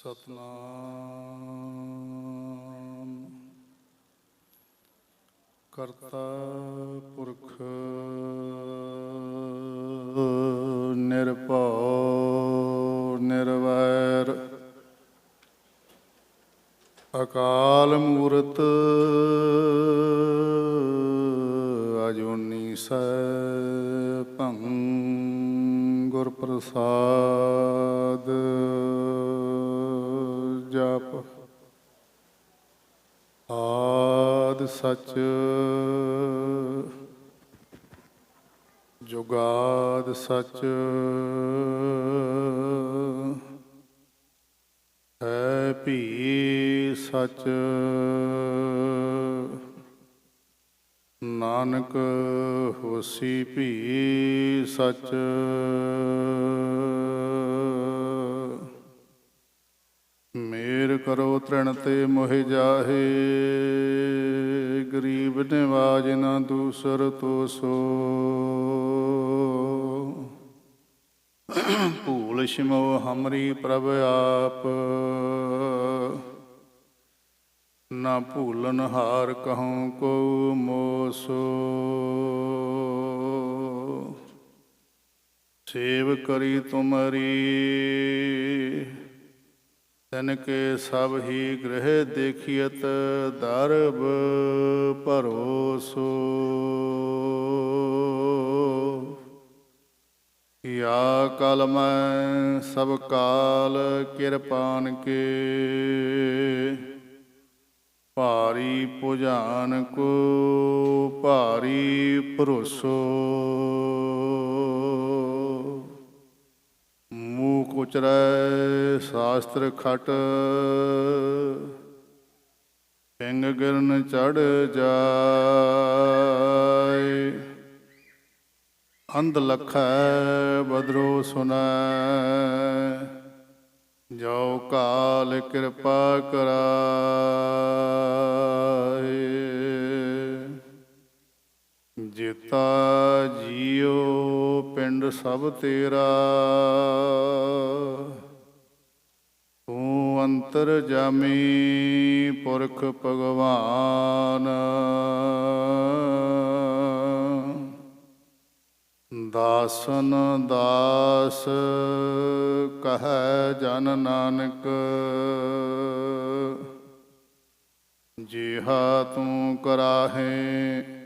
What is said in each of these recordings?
ਸਤਨਾਮ ਕਰਤਾ ਪੁਰਖ ਨਿਰਭਉ ਨਿਰਵੈਰ ਅਕਾਲ ਮੂਰਤ ਅਜੂਨੀ ਸੈਭੰ ਗੁਰ ਪ੍ਰਸਾਦ ਜਪ ਆਦਿ ਸਚ ਜੁਗਾਦਿ ਸਚ ਹੈ ਭੀ ਸਚ ਨਾਨਕ ਹੋਸੀ ਭੀ ਸਚ ਮੇਰ ਕਰੋ ਤ੍ਰਿਣ ਤੇ ਮੋਹਿ ਜਾਹੇ ਗਰੀਬ ਨਿਵਾਜ ਨਾ ਦੂਸਰ ਤੋਸੋ ਭੂਲ ਸ਼ਿਮੋ ਹਮਰੀ ਪ੍ਰਭ ਆਪ ਨਾ ਭੂਲਨ ਹਾਰ ਕਹੂੰ ਕੋ ਮੋਸੋ ਸੇਵ ਕਰੀ ਤੁਮਰੀ ਤਨ ਕੇ ਸਭ ਹੀ ਗ੍ਰਹਿ ਦੇਖੀਅਤ ਦਰਬ ਭਰੋਸੋ ਯਾ ਕਲ ਮੈਂ ਸਭ ਕਾਲ ਕਿਰਪਾਨ ਕੇ ਭਾਰੀ ਭੁਜਾਨ ਕੋ ਭਾਰੀ ਭਰੋਸੋ ਮੂਕ ਉਚਰੈ ਸ਼ਾਸਤਰ ਖਟ ਪਿੰਗ ਗਿਰਨ ਚੜ ਜਾਏ ਅੰਧ ਲਖੈ ਬਦਰੋ ਸੁਨੈ ਜੋ ਕਾਲ ਕਿਰਪਾ ਕਰਾਏ ਜੇਤਾ ਜੀਉ ਪਿੰਡ ਸਭ ਤੇਰਾ ਤੂੰ ਅੰਤਰ ਜਾਮੀ ਪੁਰਖ ਭਗਵਾਨ ਦਾਸਨ ਦਾਸ ਕਹੈ ਜਨ ਨਾਨਕ ਜਿਹਾ ਤੂੰ ਕਰਾਹੇ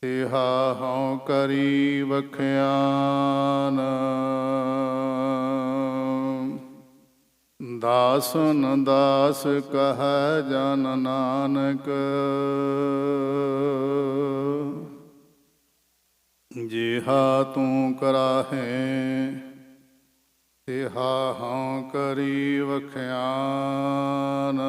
ਤਿਹਾ ਹਉ ਕਰੀ ਵਖਿਆਨ ਦਾਸਨ ਦਾਸ ਕਹੈ ਜਨ ਨਾਨਕ ਜਿਹਾ ਤੂੰ ਕਰਾਹੇ ਤਿਹਾ ਹਉ ਕਰੀ ਵਖਿਆਨ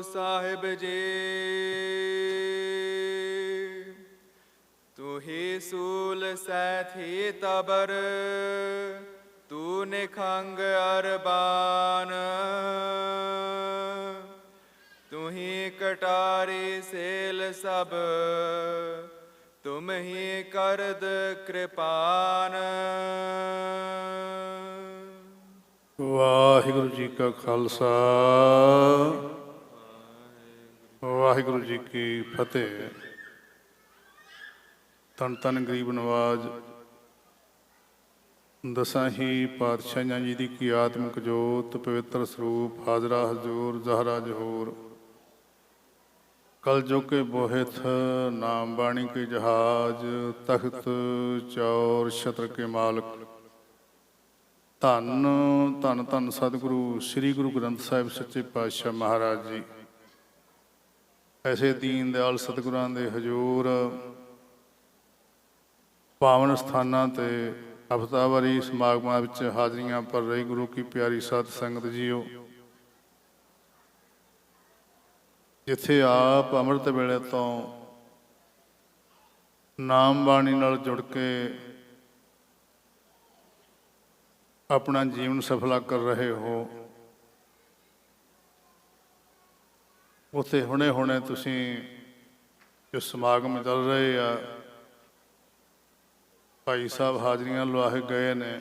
ਸਾਹਿਬ ਜੀ ਤੂੰ ਹੀ ਸੂਲ ਸੈਥੀ ਤਬਰ ਤੂੰ ਨਿਖੰਗ ਅਰਬਾਨ ਤੂੰ ਹੀ ਕਟਾਰੀ ਸੇਲ ਸਭ ਤੁਮ ਹੀ ਕਰਦ ਕਿਰਪਾਨ। ਵਾਹਿਗੁਰੂ ਜੀ ਕਾ ਖਾਲਸਾ ਵਾਹਿਗੁਰੂ ਜੀ ਕੀ ਫਤਿਹ। ਧੰਨ ਧੰਨ ਗਰੀਬ ਨਵਾਜ ਦਸਾਂ ਹੀ ਪਾਤਸ਼ਾਹੀਆਂ ਜੀ ਦੀ ਕੀ ਆਤਮਿਕ ਜੋਤ ਪਵਿੱਤਰ ਸਰੂਪ ਹਾਜ਼ਰਾ ਹਜ਼ੂਰ ਜ਼ਹਰਾ ਜਹੂਰ ਕਲ ਜੋ ਕੇ ਬੋਹਿਥ ਨਾਮ ਬਾਣੀ ਕੇ ਜਹਾਜ ਤਖਤ ਚੌਰ ਛਤਰ ਕੇ ਮਾਲਕ ਧੰਨ ਧੰਨ ਧੰਨ ਸਤਿਗੁਰੂ ਸ੍ਰੀ ਗੁਰੂ ਗ੍ਰੰਥ ਸਾਹਿਬ ਸੱਚੇ ਪਾਤਸ਼ਾਹ ਮਹਾਰਾਜ ਜੀ ਐਸੇ ਦੀਨ ਦਿਆਲ ਸਤਿਗੁਰਾਂ ਦੇ ਹਜ਼ੂਰ ਪਾਵਨ ਸਥਾਨਾਂ 'ਤੇ ਹਫ਼ਤਾਵਾਰੀ ਸਮਾਗਮਾਂ ਵਿੱਚ ਹਾਜ਼ਰੀਆਂ ਭਰ ਰਹੀ ਗੁਰੂ ਕੀ ਪਿਆਰੀ ਸਾਧ ਸੰਗਤ ਜੀਓ, ਜਿੱਥੇ ਆਪ ਅੰਮ੍ਰਿਤ ਵੇਲੇ ਤੋਂ ਨਾਮ ਬਾਣੀ ਨਾਲ ਜੁੜ ਕੇ ਆਪਣਾ ਜੀਵਨ ਸਫਲਾ ਕਰ ਰਹੇ ਹੋ, ਉੱਥੇ ਹੁਣੇ ਹੁਣੇ ਤੁਸੀਂ ਜੋ ਸਮਾਗਮ ਚੱਲ ਰਹੇ ਆ, ਭਾਈ ਸਾਹਿਬ ਹਾਜ਼ਰੀਆਂ ਲਵਾ ਕੇ ਗਏ ਨੇ,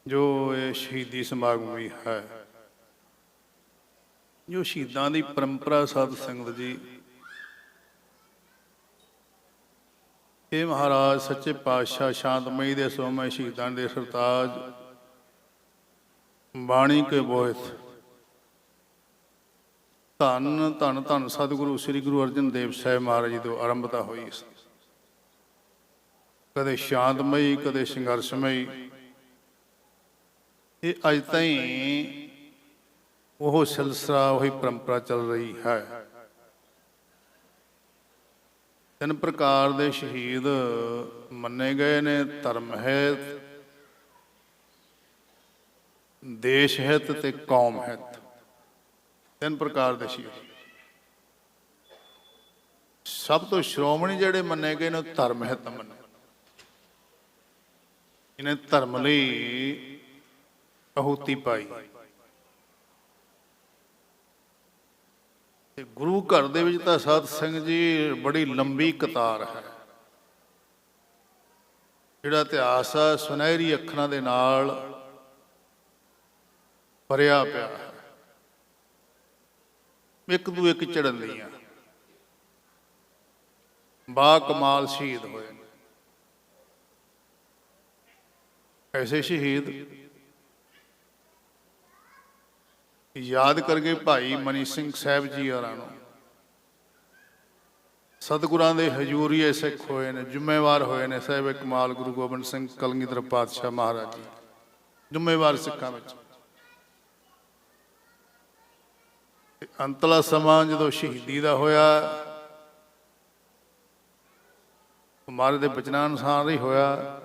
ਜੋ ਇਹ ਸ਼ਹੀਦੀ ਸਮਾਗਮ ਵੀ ਹੈ, ਜੋ ਸ਼ਹੀਦਾਂ ਦੀ ਪਰੰਪਰਾ ਸਾਧ ਸੰਗਤ ਜੀ, ਇਹ ਮਹਾਰਾਜ ਸੱਚੇ ਪਾਤਸ਼ਾਹ ਸ਼ਾਂਤਮਈ ਦੇ ਸੋਮੇ ਸ਼ਹੀਦਾਂ ਦੇ ਸਰਤਾਜ ਬਾਣੀ ਕੇ ਬੋਹਿਤ ਧੰਨ ਧੰਨ ਧੰਨ ਸਤਿਗੁਰੂ ਸ੍ਰੀ ਗੁਰੂ ਅਰਜਨ ਦੇਵ ਸਾਹਿਬ ਮਹਾਰਾਜ ਜੀ ਤੋਂ ਆਰੰਭਤਾ ਹੋਈ ਸੀ। ਕਦੇ ਸ਼ਾਂਤਮਈ, ਕਦੇ ਸੰਘਰਸ਼ਮਈ, ਇਹ ਅੱਜ ਤਾਈਂ ਉਹ ਸਿਲਸਿਲਾ, ਉਹੀ ਪਰੰਪਰਾ ਚੱਲ ਰਹੀ ਹੈ। ਤਿੰਨ ਪ੍ਰਕਾਰ ਦੇ ਸ਼ਹੀਦ ਮੰਨੇ ਗਏ ਨੇ, ਧਰਮ ਹਿਤ, ਦੇਸ਼ ਹਿਤ ਤੇ ਕੌਮ ਹਿਤ। ਤਿੰਨ ਪ੍ਰਕਾਰ ਦੇ ਸ਼ਹੀਦ। ਸਭ ਤੋਂ ਸ਼੍ਰੋਮਣੀ ਜਿਹੜੇ ਮੰਨੇ ਗਏ ਨੇ ਉਹ ਧਰਮ ਹਿਤ ਮੰਨੇ। ਇਹਨੇ ਧਰਮ ਲਈ ਆਹੂਤੀ ਪਾਈ। ਤੇ ਗੁਰੂ ਘਰ ਦੇ ਵਿੱਚ ਤਾਂ ਸਾਧ ਸੰਗਤ ਜੀ ਬੜੀ ਲੰਬੀ ਕਤਾਰ ਹੈ। ਜਿਹੜਾ ਇਤਿਹਾਸ ਆ ਸੁਨਹਿਰੀ ਅੱਖਰਾਂ ਦੇ ਨਾਲ ਭਰਿਆ ਪਿਆ ਹੈ, ਇੱਕ ਦੂ ਇੱਕ ਚੜਨ ਦੀਆਂ। ਬਾ ਕਮਾਲ ਸ਼ਹੀਦ ਹੋਏ ਨੇ। ਐਸੇ ਸ਼ਹੀਦ ਯਾਦ ਕਰਕੇ ਭਾਈ ਮਨੀ ਸਿੰਘ ਸਾਹਿਬ ਜੀ ਹੋਰਾਂ ਨੂੰ ਸਤਿਗੁਰਾਂ ਦੇ ਹਜ਼ੂਰੀਏ ਸਿੱਖ ਹੋਏ ਨੇ, ਜ਼ਿੰਮੇਵਾਰ ਹੋਏ ਨੇ। ਸਾਹਿਬ ਕਮਾਲ ਗੁਰੂ ਗੋਬਿੰਦ ਸਿੰਘ ਕਲਗੀਧਰ ਪਾਤਸ਼ਾਹ ਮਹਾਰਾਜ ਜੀ ਜ਼ਿੰਮੇਵਾਰ ਸਿੱਖਾਂ ਵਿੱਚ। ਅੰਤਲਾ ਸਮਾਂ ਜਦੋਂ ਸ਼ਹੀਦੀ ਦਾ ਹੋਇਆ, ਮਹਾਰਾਜ ਦੇ ਬਚਨਾਂ ਅਨੁਸਾਰ ਹੀ ਹੋਇਆ,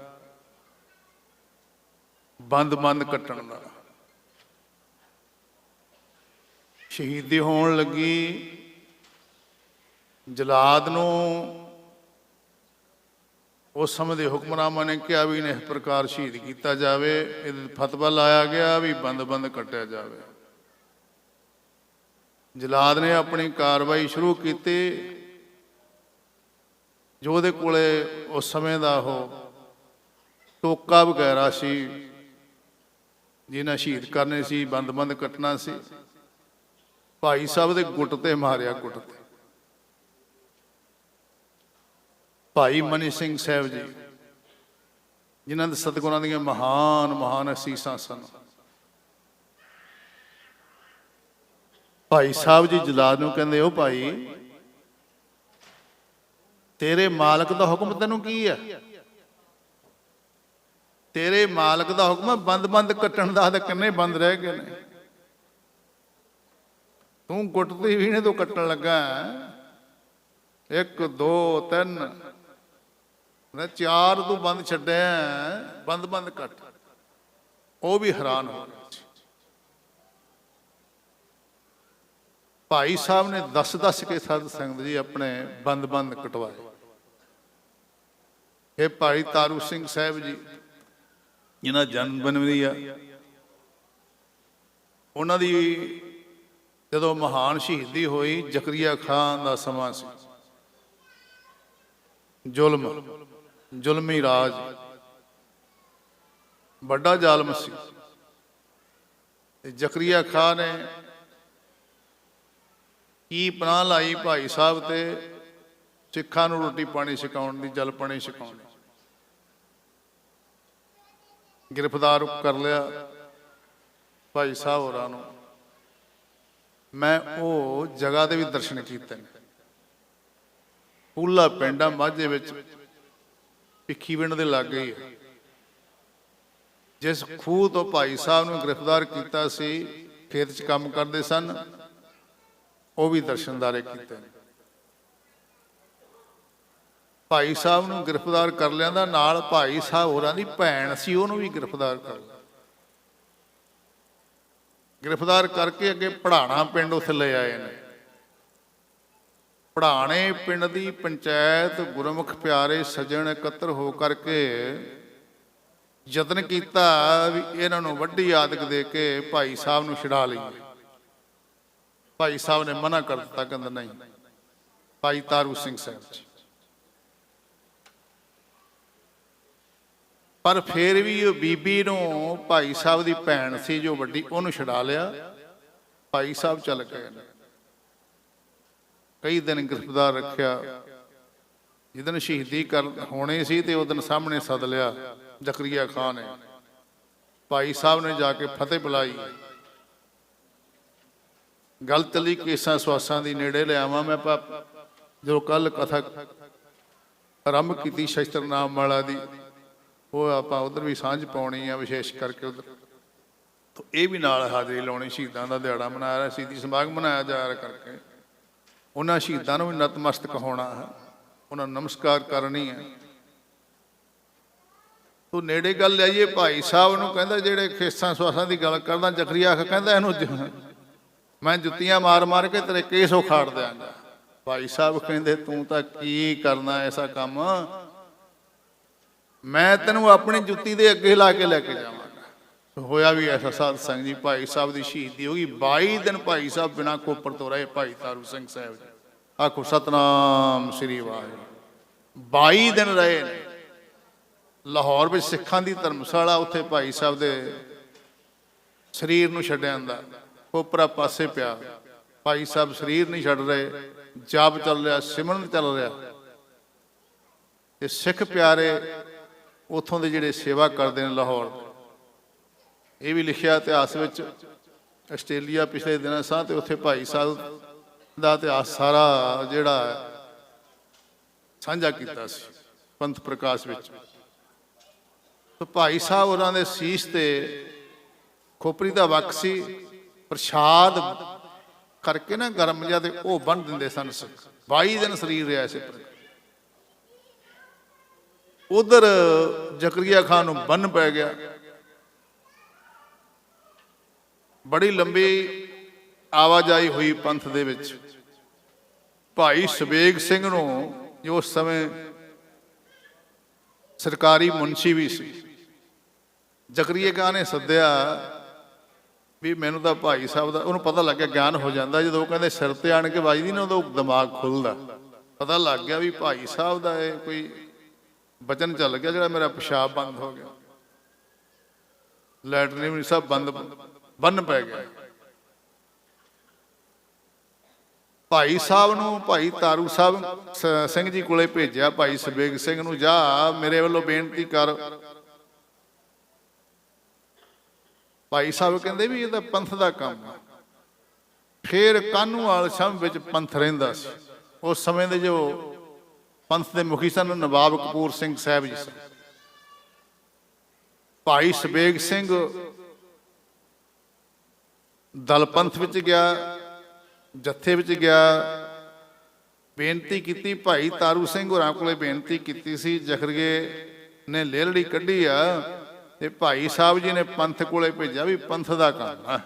ਬੰਦ ਕੱਟਣ ਦਾ। ਸ਼ਹੀਦੀ ਹੋਣ ਲੱਗੀ, ਜਲਾਦ ਨੂੰ ਉਸ ਸਮੇਂ ਦੇ ਹੁਕਮਰਾਨਾਂ ਨੇ ਕਿਹਾ ਵੀ ਇਸ ਪ੍ਰਕਾਰ ਸ਼ਹੀਦ ਕੀਤਾ ਜਾਵੇ। ਇਹਦੇ ਫਤਵਾ ਲਾਇਆ ਗਿਆ ਵੀ ਬੰਦ ਕੱਟਿਆ ਜਾਵੇ। ਜਲਾਦ ਨੇ ਆਪਣੀ ਕਾਰਵਾਈ ਸ਼ੁਰੂ ਕੀਤੀ। ਜੋ ਉਹਦੇ ਕੋਲੇ ਉਸ ਸਮੇਂ ਦਾ ਉਹ ਟੋਕਾ ਵਗੈਰਾ ਸੀ, ਜਿਹਨਾਂ ਸ਼ਹੀਦ ਕਰਨੇ ਸੀ, ਬੰਦ ਕੱਟਣਾ ਸੀ, ਭਾਈ ਸਾਹਿਬ ਦੇ ਗੁੱਟ ਤੇ ਮਾਰਿਆ। ਗੁੱਟ ਤੇ ਭਾਈ ਮਨੀ ਸਿੰਘ ਸਾਹਿਬ ਜੀ, ਜਿਨ੍ਹਾਂ ਦੇ ਸਤਿਗੁਰਾਂ ਦੀਆਂ ਮਹਾਨ ਅਸੀਸਾਂ ਸਨ। ਭਾਈ ਸਾਹਿਬ ਜੀ ਜਲਾਦ ਨੂੰ ਕਹਿੰਦੇ, ਉਹ ਭਾਈ ਤੇਰੇ ਮਾਲਕ ਦਾ ਹੁਕਮ ਤੈਨੂੰ ਕੀ ਹੈ? ਤੇਰੇ ਮਾਲਕ ਦਾ ਹੁਕਮ ਹੈ ਬੰਦ ਕੱਟਣ ਦਾ, ਤੇ ਕਿੰਨੇ ਬੰਦ ਰਹਿ ਗਏ ਨੇ। ਤੂੰ ਗੁੱਟ ਤੇ ਵੀਣੇ ਤੋਂ ਕੱਟਣ ਲੱਗਾ, 1 2 3 4 ਤੂੰ ਬੰਦ ਛੱਡਿਆ, ਬੰਦ ਕੱਟ। ਉਹ ਵੀ ਹੈਰਾਨ ਹੋ ਗਿਆ ਸੀ। ਭਾਈ ਸਾਹਿਬ ਨੇ ਦੱਸ ਕੇ ਸਾਧ ਸੰਗਤ ਜੀ ਆਪਣੇ ਬੰਦ ਕਟਵਾਏ। ਇਹ ਭਾਈ ਤਾਰੂ ਸਿੰਘ ਸਾਹਿਬ ਜੀ, ਜਿਹਨਾਂ ਜਨਮ ਦਿਨ ਆ, ਉਹਨਾਂ ਦੀ ਜਦੋਂ ਮਹਾਨ ਸ਼ਹੀਦੀ ਹੋਈ, ਜ਼ਕਰੀਆ ਖਾਨ ਦਾ ਸਮਾਂ ਸੀ। ਜ਼ੁਲਮੀ ਰਾਜ, ਵੱਡਾ ਜ਼ਾਲਮ ਸੀ। ਜ਼ਕਰੀਆ ਖਾਨ ਨੇ ਕੀ ਪਨਾਹ ਲਾਈ ਭਾਈ ਸਾਹਿਬ ਤੇ, ਸਿੱਖਾਂ ਨੂੰ ਰੋਟੀ ਪਾਣੀ ਛਕਾਉਣ ਦੀ, ਜਲ ਪਾਣੀ ਛਕਾਉਣ ਦੀ। ਗ੍ਰਿਫਤਾਰ ਕਰ ਲਿਆ ਭਾਈ ਸਾਹਿਬ ਹੋਰਾਂ ਨੂੰ। ਮੈਂ ਉਹ ਜਗ੍ਹਾ ਦੇ ਵੀ ਦਰਸ਼ਨ ਕੀਤੇ ਨੇ। ਪੂਲਾ ਪਿੰਡ ਆ ਮਾਝੇ ਵਿੱਚ, ਭਿੱਖੀਵਿੰਡ ਦੇ ਲਾਗੇ ਹੀ ਹੈ। ਜਿਸ ਖੂਹ ਤੋਂ ਭਾਈ ਸਾਹਿਬ ਨੂੰ ਗ੍ਰਿਫਤਾਰ ਕੀਤਾ ਸੀ, ਖੇਤ 'ਚ ਕੰਮ ਕਰਦੇ ਸਨ, ਉਹ ਵੀ ਦਰਸ਼ਨਦਾਰੇ ਕੀਤੇ ਨੇ। ਭਾਈ ਸਾਹਿਬ ਨੂੰ ਗ੍ਰਿਫਤਾਰ ਕਰ ਲਿਆਂਦਾ, ਨਾਲ ਭਾਈ ਸਾਹਿਬ ਹੋਰਾਂ ਦੀ ਭੈਣ ਸੀ, ਉਹਨੂੰ ਵੀ ਗ੍ਰਿਫਤਾਰ ਕਰ ਲਿਆ। ਗ੍ਰਿਫਤਾਰ ਕਰਕੇ ਅੱਗੇ ਪੜਾਣਾ ਪਿੰਡ ਉੱਥੇ ਲੈ ਆਏ ਨੇ। ਪੜਾਣੇ ਪਿੰਡ ਦੀ ਪੰਚਾਇਤ, ਗੁਰਮੁਖ ਪਿਆਰੇ ਸੱਜਣ ਇਕੱਤਰ ਹੋ ਕਰਕੇ ਯਤਨ ਕੀਤਾ ਵੀ ਇਹਨਾਂ ਨੂੰ ਵੱਡੀ ਆਦਿਕ ਦੇ ਕੇ ਭਾਈ ਸਾਹਿਬ ਨੂੰ ਛੁਡਾ ਲਈਏ। ਭਾਈ ਸਾਹਿਬ ਨੇ ਮਨਾ ਕਰ ਦਿੱਤਾ, ਕਹਿੰਦਾ ਨਹੀਂ, ਭਾਈ ਤਾਰੂ ਸਿੰਘ ਸਾਹਿਬ ਜੀ। ਪਰ ਫਿਰ ਵੀ ਉਹ ਬੀਬੀ ਨੂੰ ਭਾਈ ਸਾਹਿਬ ਦੀ ਭੈਣ ਸੀ ਜੋ ਵੱਡੀ, ਉਹਨੂੰ ਛੁਡਾ ਲਿਆ। ਭਾਈ ਸਾਹਿਬ ਚੱਲ ਗਏ ਨੇ। ਕਈ ਦਿਨ ਗ੍ਰਿਫਤਾਰ ਰੱਖਿਆ। ਜਿੱਦਣ ਸ਼ਹੀਦੀ ਹੋਣੀ ਸੀ ਤੇ ਉਦੋਂ ਸਾਹਮਣੇ ਸੱਦ ਲਿਆ ਜ਼ਕਰੀਆ ਖਾਨ ਨੇ। ਭਾਈ ਸਾਹਿਬ ਨੇ ਜਾ ਕੇ ਫਤਿਹ ਬੁਲਾਈ। ਗੱਲ ਚੱਲੀ ਕੇਸਾਂ ਸਵਾਸਾਂ ਦੀ, ਨੇੜੇ ਲਿਆਵਾਂ ਮੈਂ ਜੋ ਕੱਲ ਕਥਾ ਆਰੰਭ ਕੀਤੀ ਸ਼ਸਤਰਨਾਮ ਵਾਲਾ ਦੀ, ਉਹ ਆਪਾਂ ਉਧਰ ਵੀ ਸਾਂਝ ਪਾਉਣੀ ਆ, ਵਿਸ਼ੇਸ਼ ਕਰਕੇ ਉਧਰ ਇਹ ਵੀ ਨਾਲ ਹਾਜ਼ਰੀ ਲਾਉਣੀ। ਸ਼ਹੀਦਾਂ ਦਾ ਦਿਹਾੜਾ ਮਨਾਇਆ ਰਿਹਾ, ਸ਼ਹੀਦੀ ਸਮਾਗਮ ਮਨਾਇਆ ਜਾ ਰਿਹਾ ਕਰਕੇ ਉਹਨਾਂ ਸ਼ਹੀਦਾਂ ਨੂੰ ਵੀ ਨਤਮਸਤਕ ਹੋਣਾ ਹੈ, ਉਹਨਾਂ ਨੂੰ ਨਮਸਕਾਰ ਕਰਨੀ ਹੈ। ਤੂੰ ਨੇੜੇ ਗੱਲ ਲਿਆਈਏ। ਭਾਈ ਸਾਹਿਬ ਨੂੰ ਕਹਿੰਦਾ ਜਿਹੜੇ ਕੇਸਾਂ ਸਵਾਸਾਂ ਦੀ ਗੱਲ ਕਰਦਾ, ਜ਼ਕਰੀਆ ਕਹਿੰਦਾ ਇਹਨੂੰ ਮੈਂ ਜੁੱਤੀਆਂ ਮਾਰ ਮਾਰ ਕੇ ਤੇਰੇ ਕੇਸ ਉਖਾੜ ਦਿਆਂਗਾ। ਭਾਈ ਸਾਹਿਬ ਕਹਿੰਦੇ ਤੂੰ ਤਾਂ ਕੀ ਕਰਨਾ ਐਸਾ ਕੰਮ, ਮੈਂ ਤੈਨੂੰ ਆਪਣੀ ਜੁੱਤੀ ਦੇ ਅੱਗੇ ਲਾ ਕੇ ਲੈ ਕੇ ਜਾਵਾਂਗਾ। ਹੋਇਆ ਵੀ ਐਸਾ ਸਾਧ ਸੰਗ ਜੀ। ਭਾਈ ਸਾਹਿਬ ਦੀ ਸ਼ਹੀਦੀ ਹੋ ਗਈ। 22 ਦਿਨ ਭਾਈ ਸਾਹਿਬ ਬਿਨਾਂ ਕੋਪਰ ਤੋਂ ਰਹੇ। ਭਾਈ ਤਾਰੂ ਸਿੰਘ ਸਾਹਿਬ ਜੀ, ਆਖੋ ਸਤਨਾਮ ਸ੍ਰੀ ਵਾਹਿਗੁਰੂ। 22 ਦਿਨ ਰਹੇ ਨੇ ਲਾਹੌਰ ਵਿੱਚ ਸਿੱਖਾਂ ਦੀ ਧਰਮਸ਼ਾਲਾ। ਉੱਥੇ ਭਾਈ ਸਾਹਿਬ ਦੇ ਸਰੀਰ ਨੂੰ ਛੱਡਿਆ ਜਾਂਦਾ, ਕੋਪਰਾ ਪਾਸੇ ਪਿਆ। ਭਾਈ ਸਾਹਿਬ ਸਰੀਰ ਨਹੀਂ ਛੱਡ ਰਹੇ, ਜਾਪ ਚੱਲ ਰਿਹਾ, ਸਿਮਰਨ ਚੱਲ ਰਿਹਾ। ਤੇ ਸਿੱਖ ਪਿਆਰੇ ਉੱਥੋਂ ਦੇ ਜਿਹੜੇ ਸੇਵਾ ਕਰਦੇ ਨੇ ਲਾਹੌਰ, ਇਹ ਵੀ ਲਿਖਿਆ ਇਤਿਹਾਸ ਵਿੱਚ। ਆਸਟ੍ਰੇਲੀਆ ਪਿਛਲੇ ਦਿਨਾਂ ਸਾਂ ਤੇ ਉੱਥੇ ਭਾਈ ਸਾਹਿਬ ਦਾ ਇਤਿਹਾਸ ਸਾਰਾ ਜਿਹੜਾ ਸਾਂਝਾ ਕੀਤਾ ਸੀ ਪੰਥ ਪ੍ਰਕਾਸ਼ ਵਿੱਚ। ਤੇ ਭਾਈ ਸਾਹਿਬ ਉਹਨਾਂ ਦੇ ਸੀਸ ਤੇ ਖੋਪਰੀ ਦਾ ਵਕ ਸੀ, ਪ੍ਰਸ਼ਾਦ ਕਰਕੇ ਨਾ ਗਰਮ ਜਿਹਾ ਤੇ ਉਹ ਬੰਨ ਦਿੰਦੇ ਸਨ ਸਿੱਖ। 22 ਦਿਨ ਸਰੀਰ ਰਿਹਾ ਇਸੇ ਪ੍ਰਕਾਰ। ਉਧਰ ਜ਼ਕਰੀਆ ਖਾਨ ਨੂੰ ਬੰਨ ਪੈ ਗਿਆ। ਬੜੀ ਲੰਬੀ ਆਵਾਜਾਈ ਹੋਈ ਪੰਥ ਦੇ ਵਿੱਚ। ਭਾਈ ਸਬੇਗ ਸਿੰਘ ਨੂੰ ਜੋ ਉਸ ਸਮੇਂ ਸਰਕਾਰੀ ਮੁਨਸ਼ੀ ਵੀ ਸੀ, ਜ਼ਕਰੀਆ ਖਾਨ ਨੇ ਸੱਦਿਆ ਵੀ ਮੈਨੂੰ ਤਾਂ ਭਾਈ ਸਾਹਿਬ ਦਾ, ਉਹਨੂੰ ਪਤਾ ਲੱਗਿਆ, ਗਿਆਨ ਹੋ ਜਾਂਦਾ ਜਦੋਂ ਉਹ ਕਹਿੰਦੇ ਸਿਰ ਤੇ ਆਣ ਕੇ ਵੱਜਦੀ ਨਾ, ਉਦੋਂ ਦਿਮਾਗ ਖੁੱਲਦਾ। ਪਤਾ ਲੱਗ ਗਿਆ ਵੀ ਭਾਈ ਸਾਹਿਬ ਦਾ ਇਹ ਕੋਈ ਬਚਨ ਚੱਲ ਗਿਆ ਜਿਹੜਾ ਮੇਰਾ ਪਿਸ਼ਾਬ ਬੰਦ ਹੋ ਗਿਆ, ਲੈਟਰਿਨ ਵੀ ਸਭ ਬੰਨ ਪੈ ਗਿਆ। ਭਾਈ ਸਾਹਿਬ ਨੂੰ ਭਾਈ ਤਾਰੂ ਸਾਹਿਬ ਸਿੰਘ ਜੀ ਕੋਲੇ ਭੇਜਿਆ। ਭਾਈ ਸਬੇਗ ਸਿੰਘ ਨੂੰ, ਜਾ ਮੇਰੇ ਵੱਲੋਂ ਬੇਨਤੀ ਕਰ। ਭਾਈ ਸਾਹਿਬ ਕਹਿੰਦੇ ਵੀ ਇਹ ਤਾਂ ਪੰਥ ਦਾ ਕੰਮ ਆ। ਫਿਰ ਕਾਹਨੂੰਵਾਲ ਸ਼ਮ ਵਿੱਚ ਪੰਥ ਰਹਿੰਦਾ ਸੀ। ਉਸ ਸਮੇਂ ਦੇ ਜੋ ਪੰਥ ਦੇ ਮੁਖੀ ਸਨ ਨਵਾਬ ਕਪੂਰ ਸਿੰਘ ਸਾਹਿਬ ਜੀ ਸਨ। ਭਾਈ ਸਬੇਗ ਸਿੰਘ ਦਲ ਪੰਥ ਵਿੱਚ ਗਿਆ, ਜੱਥੇ ਵਿੱਚ ਗਿਆ, ਬੇਨਤੀ ਕੀਤੀ। ਭਾਈ ਤਾਰੂ ਸਿੰਘ ਹੋਰਾਂ ਕੋਲੇ ਬੇਨਤੀ ਕੀਤੀ ਸੀ। ਜ਼ਕਰੀਏ ਨੇ ਲੇਲੜੀ ਕੱਢੀ ਆ ਤੇ ਭਾਈ ਸਾਹਿਬ ਜੀ ਨੇ ਪੰਥ ਕੋਲੇ ਭੇਜਿਆ ਵੀ ਪੰਥ ਦਾ ਕੰਮ ਆ।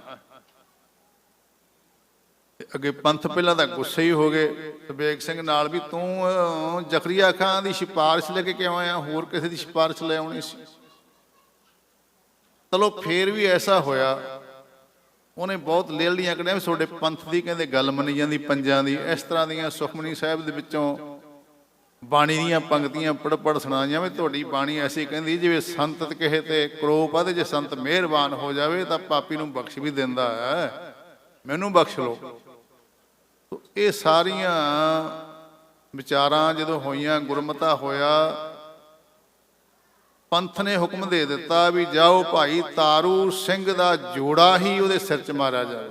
ਅੱਗੇ ਪੰਥ ਪਹਿਲਾਂ ਤਾਂ ਗੁੱਸੇ ਹੀ ਹੋ ਗਏ ਸਬੇਗ ਸਿੰਘ ਨਾਲ ਵੀ ਤੂੰ ਜ਼ਕਰੀਆ ਖਾਨ ਦੀ ਸਿਫਾਰਿਸ਼ ਲੈ ਕੇ ਕਿਉਂ ਆਇਆ, ਹੋਰ ਕਿਸੇ ਦੀ ਸਿਫਾਰਿਸ਼ ਲੈ ਆਉਣੀ ਸੀ। ਚਲੋ ਫੇਰ ਵੀ ਐਸਾ ਹੋਇਆ, ਉਹਨੇ ਬਹੁਤ ਲੇਲੜੀਆਂ ਕੱਢੀਆਂ ਵੀ ਤੁਹਾਡੇ ਪੰਥ ਦੀ ਕਹਿੰਦੇ ਗੱਲ ਮੰਨੀ ਜਾਂਦੀ ਪੰਜਾਂ ਦੀ। ਇਸ ਤਰ੍ਹਾਂ ਦੀਆਂ ਸੁਖਮਨੀ ਸਾਹਿਬ ਦੇ ਵਿੱਚੋਂ ਬਾਣੀ ਦੀਆਂ ਪੰਕਤੀਆਂ ਪੜ ਸੁਣਾਈਆਂ ਵੀ ਤੁਹਾਡੀ ਬਾਣੀ ਐਸੀ ਕਹਿੰਦੀ ਜਿਵੇਂ ਸੰਤ ਕਹੇ ਤੇ ਕਰੋਪ ਆ, ਤੇ ਜੇ ਸੰਤ ਮਿਹਰਬਾਨ ਹੋ ਜਾਵੇ ਤਾਂ ਪਾਪੀ ਨੂੰ ਬਖਸ਼ ਵੀ ਦਿੰਦਾ ਹੈ, ਮੈਨੂੰ ਬਖਸ਼ ਲਓ। ਇਹ ਸਾਰੀਆਂ ਵਿਚਾਰਾਂ ਜਦੋਂ ਹੋਈਆਂ, ਗੁਰਮਤਾ ਹੋਇਆ, ਪੰਥ ਨੇ ਹੁਕਮ ਦੇ ਦਿੱਤਾ ਵੀ ਜਾਓ ਭਾਈ ਤਾਰੂ ਸਿੰਘ ਦਾ ਜੋੜਾ ਹੀ ਉਹਦੇ ਸਿਰ 'ਚ ਮਾਰਿਆ ਜਾਵੇ।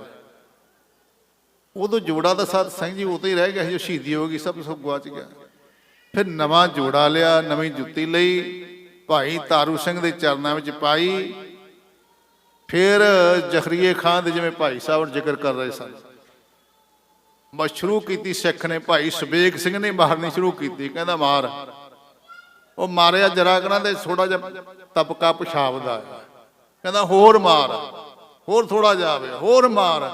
ਉਦੋਂ ਜੋੜਾ ਦਾ ਸਾਧ ਸਿੰਘ ਜੀ ਉਦੋਂ ਹੀ ਰਹਿ ਗਿਆ, ਜੋ ਸ਼ਹੀਦੀ ਹੋ ਗਈ ਸਭ ਸੁੱਖ ਗਵਾਚ ਗਿਆ। ਫਿਰ ਨਵਾਂ ਜੋੜਾ ਲਿਆ, ਨਵੀਂ ਜੁੱਤੀ ਲਈ, ਭਾਈ ਤਾਰੂ ਸਿੰਘ ਦੇ ਚਰਨਾਂ ਵਿੱਚ ਪਾਈ। ਫਿਰ ਜ਼ਕਰੀਆ ਖਾਨ ਦੇ ਜਿਵੇਂ ਭਾਈ ਸਾਹਿਬ ਜ਼ਿਕਰ ਕਰ ਰਹੇ ਸਨ, ਬਸ ਸ਼ੁਰੂ ਕੀਤੀ ਸਿੱਖ ਨੇ। ਭਾਈ ਸਬੇਗ ਸਿੰਘ ਨੇ ਮਾਰਨੀ ਸ਼ੁਰੂ ਕੀਤੀ, ਕਹਿੰਦਾ ਮਾਰ। ਉਹ ਮਾਰਿਆ ਜਰਾ ਕਰਾਂ ਤੇ ਥੋੜਾ ਜਿਹਾ ਤਬਕਾ ਪਿਸ਼ਾਬ ਦਾ, ਕਹਿੰਦਾ ਹੋਰ ਮਾਰ, ਹੋਰ ਥੋੜਾ ਜਿਹਾ ਆਵੇ, ਹੋਰ ਮਾਰ।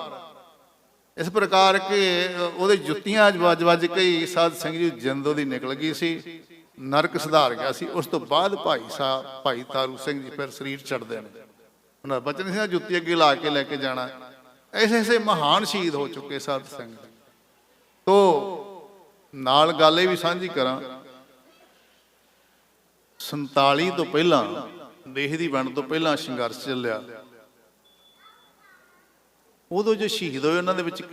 ਇਸ ਪ੍ਰਕਾਰ ਕਿ ਉਹਦੇ ਜੁੱਤੀਆਂ ਵੱਜ ਕੇ ਸਾਧ ਸਿੰਘ ਜੀ ਜਿੰਦ ਉਹਦੀ ਨਿਕਲ ਗਈ ਸੀ, ਨਰਕ ਸੁਧਾਰ ਗਿਆ ਸੀ। ਉਸ ਤੋਂ ਬਾਅਦ ਭਾਈ ਤਾਰੂ ਸਿੰਘ ਜੀ ਫਿਰ ਸਰੀਰ ਛੱਡਦੇ ਨੇ। ਉਹਨਾਂ ਦਾ ਬਚਨ ਸੀ ਨਾ ਜੁੱਤੀ ਅੱਗੇ ਲਾ ਕੇ ਲੈ ਕੇ ਜਾਣਾ। ਐਸੇ ਐਸੇ ਮਹਾਨ ਸ਼ਹੀਦ ਹੋ ਚੁੱਕੇ ਸਾਧ ਸਿੰਘ। ਤੋ ਨਾਲ ਗੱਲ ਇਹ ਵੀ ਸਾਂਝੀ ਕਰਾਂ, 47 ਤੋਂ ਪਹਿਲਾਂ, ਦੇਸ਼ ਦੀ ਵੰਡ ਤੋਂ ਪਹਿਲਾਂ ਸੰਘਰਸ਼ ਚੱਲਿਆ, ਉਦੋਂ ਜੋ ਸ਼ਹੀਦ ਹੋਏ ਉਹਨਾਂ ਦੇ ਵਿੱਚ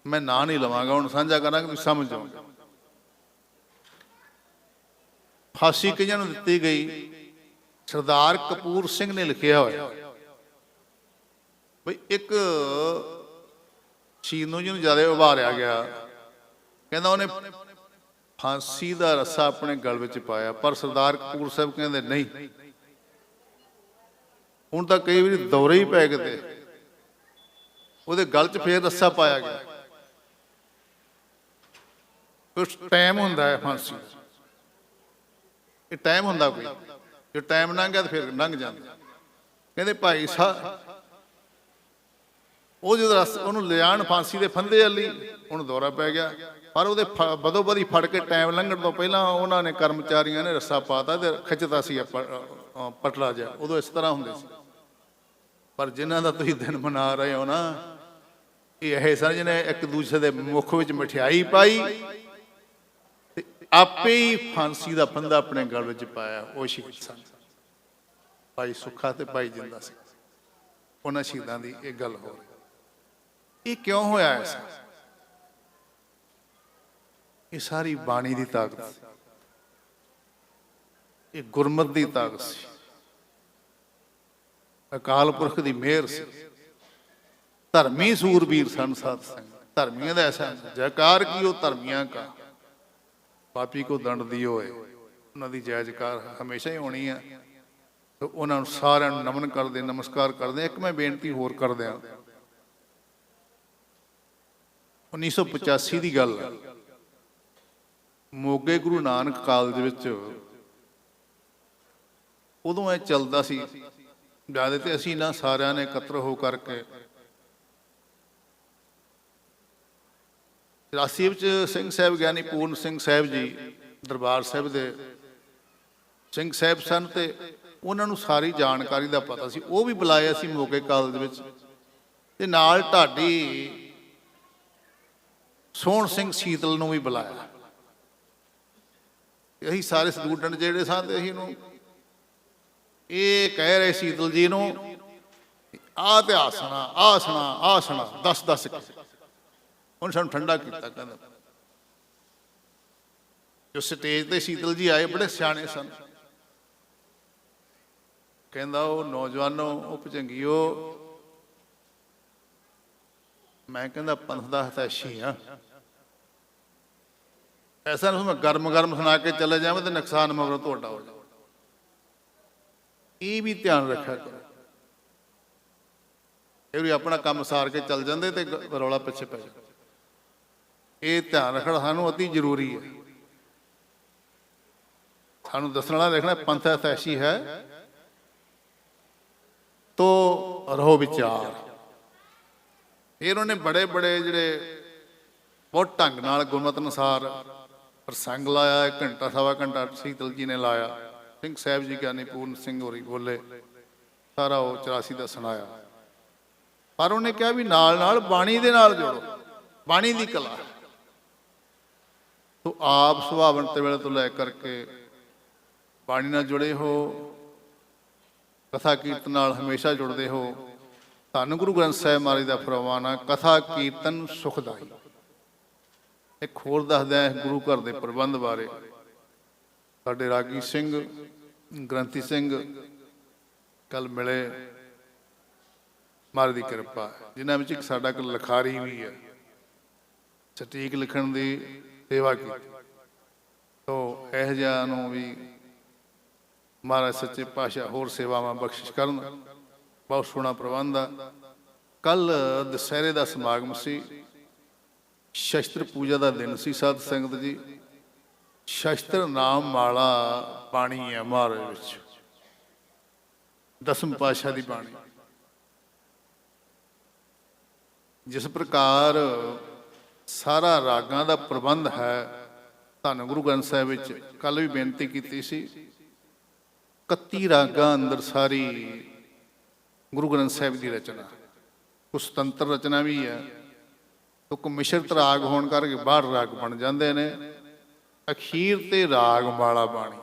ਮੈਂ ਨਾਂ ਨਹੀਂ ਲਵਾਂਗਾ, ਹੁਣ ਸਾਂਝਾ ਕਰਾਂਗਾ ਵੀ ਸਮਝ ਆਓ। ਫਾਂਸੀ ਕਈਆਂ ਨੂੰ ਦਿੱਤੀ ਗਈ, ਸਰਦਾਰ ਕਪੂਰ ਸਿੰਘ ਨੇ ਲਿਖਿਆ ਹੋਇਆ ਬਈ ਇੱਕ ਸ਼ਹੀਦ ਨੂੰ ਜਿਹਨੂੰ ਜ਼ਿਆਦਾ ਉਭਾਰਿਆ ਗਿਆ, ਕਹਿੰਦਾ ਉਹਨੇ ਫਾਂਸੀ ਦਾ ਰੱਸਾ ਆਪਣੇ ਗਲ ਵਿੱਚ ਪਾਇਆ, ਪਰ ਸਰਦਾਰ ਕਪੂਰ ਸਾਹਿਬ ਕਹਿੰਦੇ ਨਹੀਂ, ਹੁਣ ਤਾਂ ਕਈ ਵਾਰੀ ਦੌਰੇ ਹੀ ਪੈ ਗਏ, ਉਹਦੇ ਗਲ 'ਚ ਫੇਰ ਰੱਸਾ ਪਾਇਆ ਗਿਆ। ਕੁਛ ਟਾਈਮ ਹੁੰਦਾ ਹੈ ਫਾਂਸੀ, ਇਹ ਟਾਈਮ ਹੁੰਦਾ ਕੋਈ, ਜੇ ਟਾਈਮ ਲੰਘ ਗਿਆ ਤਾਂ ਫਿਰ ਲੰਘ ਜਾਂਦਾ। ਕਹਿੰਦੇ ਭਾਈ ਸਾਹਿਬ ਉਹ ਜਦੋਂ ਉਹਨੂੰ ਲਿਆਣ ਫਾਂਸੀ ਦੇ ਫੰਦੇ ਵਾਲੀ, ਉਹਨੂੰ ਦੌਰਾ ਪੈ ਗਿਆ, ਪਰ ਉਹਦੇ ਬਦੋ ਬਦੀ ਫੜ ਕੇ ਟਾਈਮ ਲੰਘਣ ਤੋਂ ਪਹਿਲਾਂ ਉਹਨਾਂ ਨੇ ਕਰਮਚਾਰੀਆਂ ਨੇ ਰੱਸਾ ਪਾਤਾ ਤੇ ਖਿੱਚਦਾ ਸੀ ਪਟਲਾ ਜਿਹਾ, ਉਦੋਂ ਇਸ ਤਰ੍ਹਾਂ ਹੁੰਦੇ ਸੀ। ਪਰ ਜਿਨ੍ਹਾਂ ਦਾ ਤੁਸੀਂ ਦਿਨ ਮਨਾ ਰਹੇ ਹੋ ਨਾ, ਇਹ ਸਮਝ ਨੇ ਇੱਕ ਦੂਸਰੇ ਦੇ ਮੁੱਖ ਵਿੱਚ ਮਠਿਆਈ ਪਾਈ ਤੇ ਆਪੇ ਹੀ ਫਾਂਸੀ ਦਾ ਫੰਦਾ ਆਪਣੇ ਗਲ ਵਿੱਚ ਪਾਇਆ। ਉਹ ਸ਼ਹੀਦ ਸਨ ਭਾਈ ਸੁੱਖਾ ਤੇ ਭਾਈ ਜਿੰਦਾ ਸਿੰਘ, ਉਹਨਾਂ ਸ਼ਹੀਦਾਂ ਦੀ ਇਹ ਗੱਲ ਹੋ ਰਹੀ। ਇਹ ਕਿਉਂ ਹੋਇਆ ਐਸਾ? ਇਹ ਸਾਰੀ ਬਾਣੀ ਦੀ ਤਾਕਤ ਸੀ, ਇਹ ਗੁਰਮਤਿ ਦੀ ਤਾਕਤ ਸੀ, ਅਕਾਲ ਪੁਰਖ ਦੀ ਮਿਹਰ ਸੀ। ਧਰਮੀ ਸੂਰਬੀਰ ਸਨ ਸਾਧ ਸੰਗਤ, ਧਰਮੀਆਂ ਦਾ ਐਸਾ ਜੈਕਾਰ ਕੀ ਉਹ ਧਰਮੀਆਂ ਕਾ, ਪਾਪੀ ਕੋ ਦੰਡ ਦਿਓ ਹੋਏ, ਉਹਨਾਂ ਦੀ ਜੈ ਜੈਕਾਰ ਹਮੇਸ਼ਾ ਹੀ ਹੋਣੀ ਆ। ਤੇ ਉਹਨਾਂ ਨੂੰ ਸਾਰਿਆਂ ਨੂੰ ਨਮਨ ਕਰਦੇ, ਨਮਸਕਾਰ ਕਰਦੇ। ਇੱਕ ਮੈਂ ਬੇਨਤੀ ਹੋਰ ਕਰ ਦਿਆਂ, 1985 ਦੀ ਗੱਲ ਹੈ, ਮੋਗੇ ਗੁਰੂ ਨਾਨਕ ਕਾਲਜ ਵਿੱਚ ਉਦੋਂ ਇਹ ਚੱਲਦਾ ਸੀ ਜਿਆਦਾ, ਤੇ ਅਸੀਂ ਨਾ ਸਾਰਿਆਂ ਨੇ ਇਕੱਤਰ ਹੋ ਕਰਕੇ 84 ਵਿੱਚ ਸਿੰਘ ਸਾਹਿਬ ਗਿਆਨੀ ਪੂਰਨ ਸਿੰਘ ਸਾਹਿਬ ਜੀ ਦਰਬਾਰ ਸਾਹਿਬ ਦੇ ਸਿੰਘ ਸਾਹਿਬ ਸਨ, ਤੇ ਉਹਨਾਂ ਨੂੰ ਸਾਰੀ ਜਾਣਕਾਰੀ ਦਾ ਪਤਾ ਸੀ। ਉਹ ਵੀ ਬੁਲਾਇਆ ਸੀ ਮੋਗੇ ਕਾਲਜ ਵਿੱਚ, ਤੇ ਨਾਲ ਢਾਡੀ ਸੋਹਣ ਸਿੰਘ ਸੀਤਲ ਨੂੰ ਵੀ ਬੁਲਾਇਆ। ਅਸੀਂ ਸਾਰੇ ਸਟੂਡੈਂਟ ਜਿਹੜੇ ਸਨ, ਤੇ ਅਸੀਂ ਨੂੰ ਇਹ ਕਹਿ ਰਹੇ ਸੀਤਲ ਜੀ ਨੂੰ, ਆਹ ਇਤਿਹਾਸ ਸੁਣਾ, ਆਹ ਸੁਣਾ, ਆਹ ਸੁਣਾ, ਦੱਸ ਕੇ ਉਹਨੇ ਸਾਨੂੰ ਠੰਡਾ ਕੀਤਾ। ਕਹਿੰਦਾ ਜੋ ਸਟੇਜ ਤੇ ਸੀਤਲ ਜੀ ਆਏ ਬੜੇ ਸਿਆਣੇ ਸਨ, ਕਹਿੰਦਾ ਉਹ ਨੌਜਵਾਨੋ, ਉਹ ਭਜੰਗੀਓ, ਮੈਂ ਕਹਿੰਦਾ ਪੰਥ ਦਾ ਹਤੈਸ਼ੀ ਆ, ਐਸਾ ਨਾ ਮੈਂ ਗਰਮ ਸੁਣਾ ਕੇ ਚਲੇ ਜਾਵਾਂ ਤੇ ਨੁਕਸਾਨ ਮਗਰੋਂ ਤੁਹਾਡਾ ਹੋ ਜਾਵੇ। ਇਹ ਵੀ ਧਿਆਨ ਰੱਖਿਆ ਕਰੋ, ਇਹ ਵੀ ਆਪਣਾ ਕੰਮ ਸਾਰ ਕੇ ਚੱਲ ਜਾਂਦੇ ਤੇ ਰੌਲਾ ਪਿੱਛੇ ਪੈ ਜਾਂਦਾ। ਇਹ ਧਿਆਨ ਰੱਖਣਾ ਸਾਨੂੰ ਅਤੀ ਜ਼ਰੂਰੀ ਹੈ। ਸਾਨੂੰ ਦੱਸਣ ਵਾਲਾ ਦੇਖਣਾ ਪੰਥ ਹਤੈਸ਼ੀ ਹੈ ਤੋ ਰਹੋ ਵਿਚਾਰ। ਫਿਰ ਉਹਨੇ ਬੜੇ ਜਿਹੜੇ ਬਹੁਤ ਢੰਗ ਨਾਲ ਗੁਰਮਤਿ ਅਨੁਸਾਰ ਪ੍ਰਸੰਗ ਲਾਇਆ, 1 ਘੰਟਾ ਸਵਾ ਘੰਟਾ ਸੀਤਲ ਜੀ ਨੇ ਲਾਇਆ, ਸਿੰਘ ਸਾਹਿਬ ਜੀ ਗਿਆਨੀ ਪੂਰਨ ਸਿੰਘ ਹੋਰੀ ਬੋਲੇ, ਸਾਰਾ ਉਹ 84 ਦਾ ਸੁਣਾਇਆ। ਪਰ ਉਹਨੇ ਕਿਹਾ ਵੀ ਨਾਲ ਬਾਣੀ ਦੇ ਨਾਲ ਜੋੜੋ, ਬਾਣੀ ਦੀ ਕਲਾ। ਤੋ ਆਪ ਸੁਭਾਵਨ ਤੇ ਵੇਲੇ ਤੋਂ ਲੈ ਕਰਕੇ ਬਾਣੀ ਨਾਲ ਜੁੜੇ ਹੋ, ਕਥਾ ਕੀਰਤਨ ਨਾਲ ਹਮੇਸ਼ਾ ਜੁੜਦੇ ਹੋ। ਧੰਨ ਗੁਰੂ ਗ੍ਰੰਥ ਸਾਹਿਬ ਮਹਾਰਾਜ ਦਾ ਫਰਮਾਨ ਆ, ਕਥਾ ਕੀਰਤਨ ਸੁਖਦਾਈ। ਇੱਕ ਹੋਰ ਦੱਸਦਾ ਗੁਰੂ ਘਰ ਦੇ ਪ੍ਰਬੰਧ ਬਾਰੇ। ਸਾਡੇ ਰਾਗੀ ਸਿੰਘ, ਗ੍ਰੰਥੀ ਸਿੰਘ ਕੱਲ ਮਿਲੇ, ਮਹਾਰਾਜ ਦੀ ਕਿਰਪਾ, ਜਿਨ੍ਹਾਂ ਵਿੱਚ ਇੱਕ ਸਾਡਾ ਇੱਕ ਲਿਖਾਰੀ ਵੀ ਹੈ, ਸਟੀਕ ਲਿਖਣ ਦੀ ਸੇਵਾ ਕੀਤੀ। ਤੋ ਇਹੋ ਜਿਹਾ ਨੂੰ ਵੀ ਮਹਾਰਾਜ ਸੱਚੇ ਪਾਤਸ਼ਾਹ ਹੋਰ ਸੇਵਾਵਾਂ ਬਖਸ਼ਿਸ਼ ਕਰਨ। ਬਹੁਤ ਸੋਹਣਾ ਪ੍ਰਬੰਧ ਆ। ਕੱਲ ਦੁਸਹਿਰੇ ਦਾ ਸਮਾਗਮ ਸੀ, ਸ਼ਸਤਰ ਪੂਜਾ ਦਾ ਦਿਨ ਸੀ। ਸਾਧ ਸੰਗਤ ਜੀ, ਸ਼ਸਤਰ ਨਾਮ ਮਾਲਾ ਬਾਣੀ ਹੈ ਮਹਾਰਾਜ ਵਿੱਚ, ਦਸਮ ਪਾਤਸ਼ਾਹ ਦੀ ਬਾਣੀ। ਜਿਸ ਪ੍ਰਕਾਰ ਸਾਰਾ ਰਾਗਾਂ ਦਾ ਪ੍ਰਬੰਧ ਹੈ ਧੰਨ ਗੁਰੂ ਗ੍ਰੰਥ ਸਾਹਿਬ ਵਿੱਚ, ਕੱਲ ਵੀ ਬੇਨਤੀ ਕੀਤੀ ਸੀ, 31 ਰਾਗਾਂ ਅੰਦਰ ਸਾਰੀ ਗੁਰੂ ਗ੍ਰੰਥ ਸਾਹਿਬ ਦੀ ਰਚਨਾ। ਕੁਛ ਸੁਤੰਤਰ ਰਚਨਾ ਵੀ ਹੈ, ਤੁਕ ਮਿਸ਼ਰਤ ਰਾਗ ਹੋਣ ਕਰਕੇ ਬਾਹਰ ਰਾਗ ਬਣ ਜਾਂਦੇ ਨੇ। ਅਖੀਰ ਤੇ ਰਾਗ ਮਾਲਾ ਬਾਣੀ।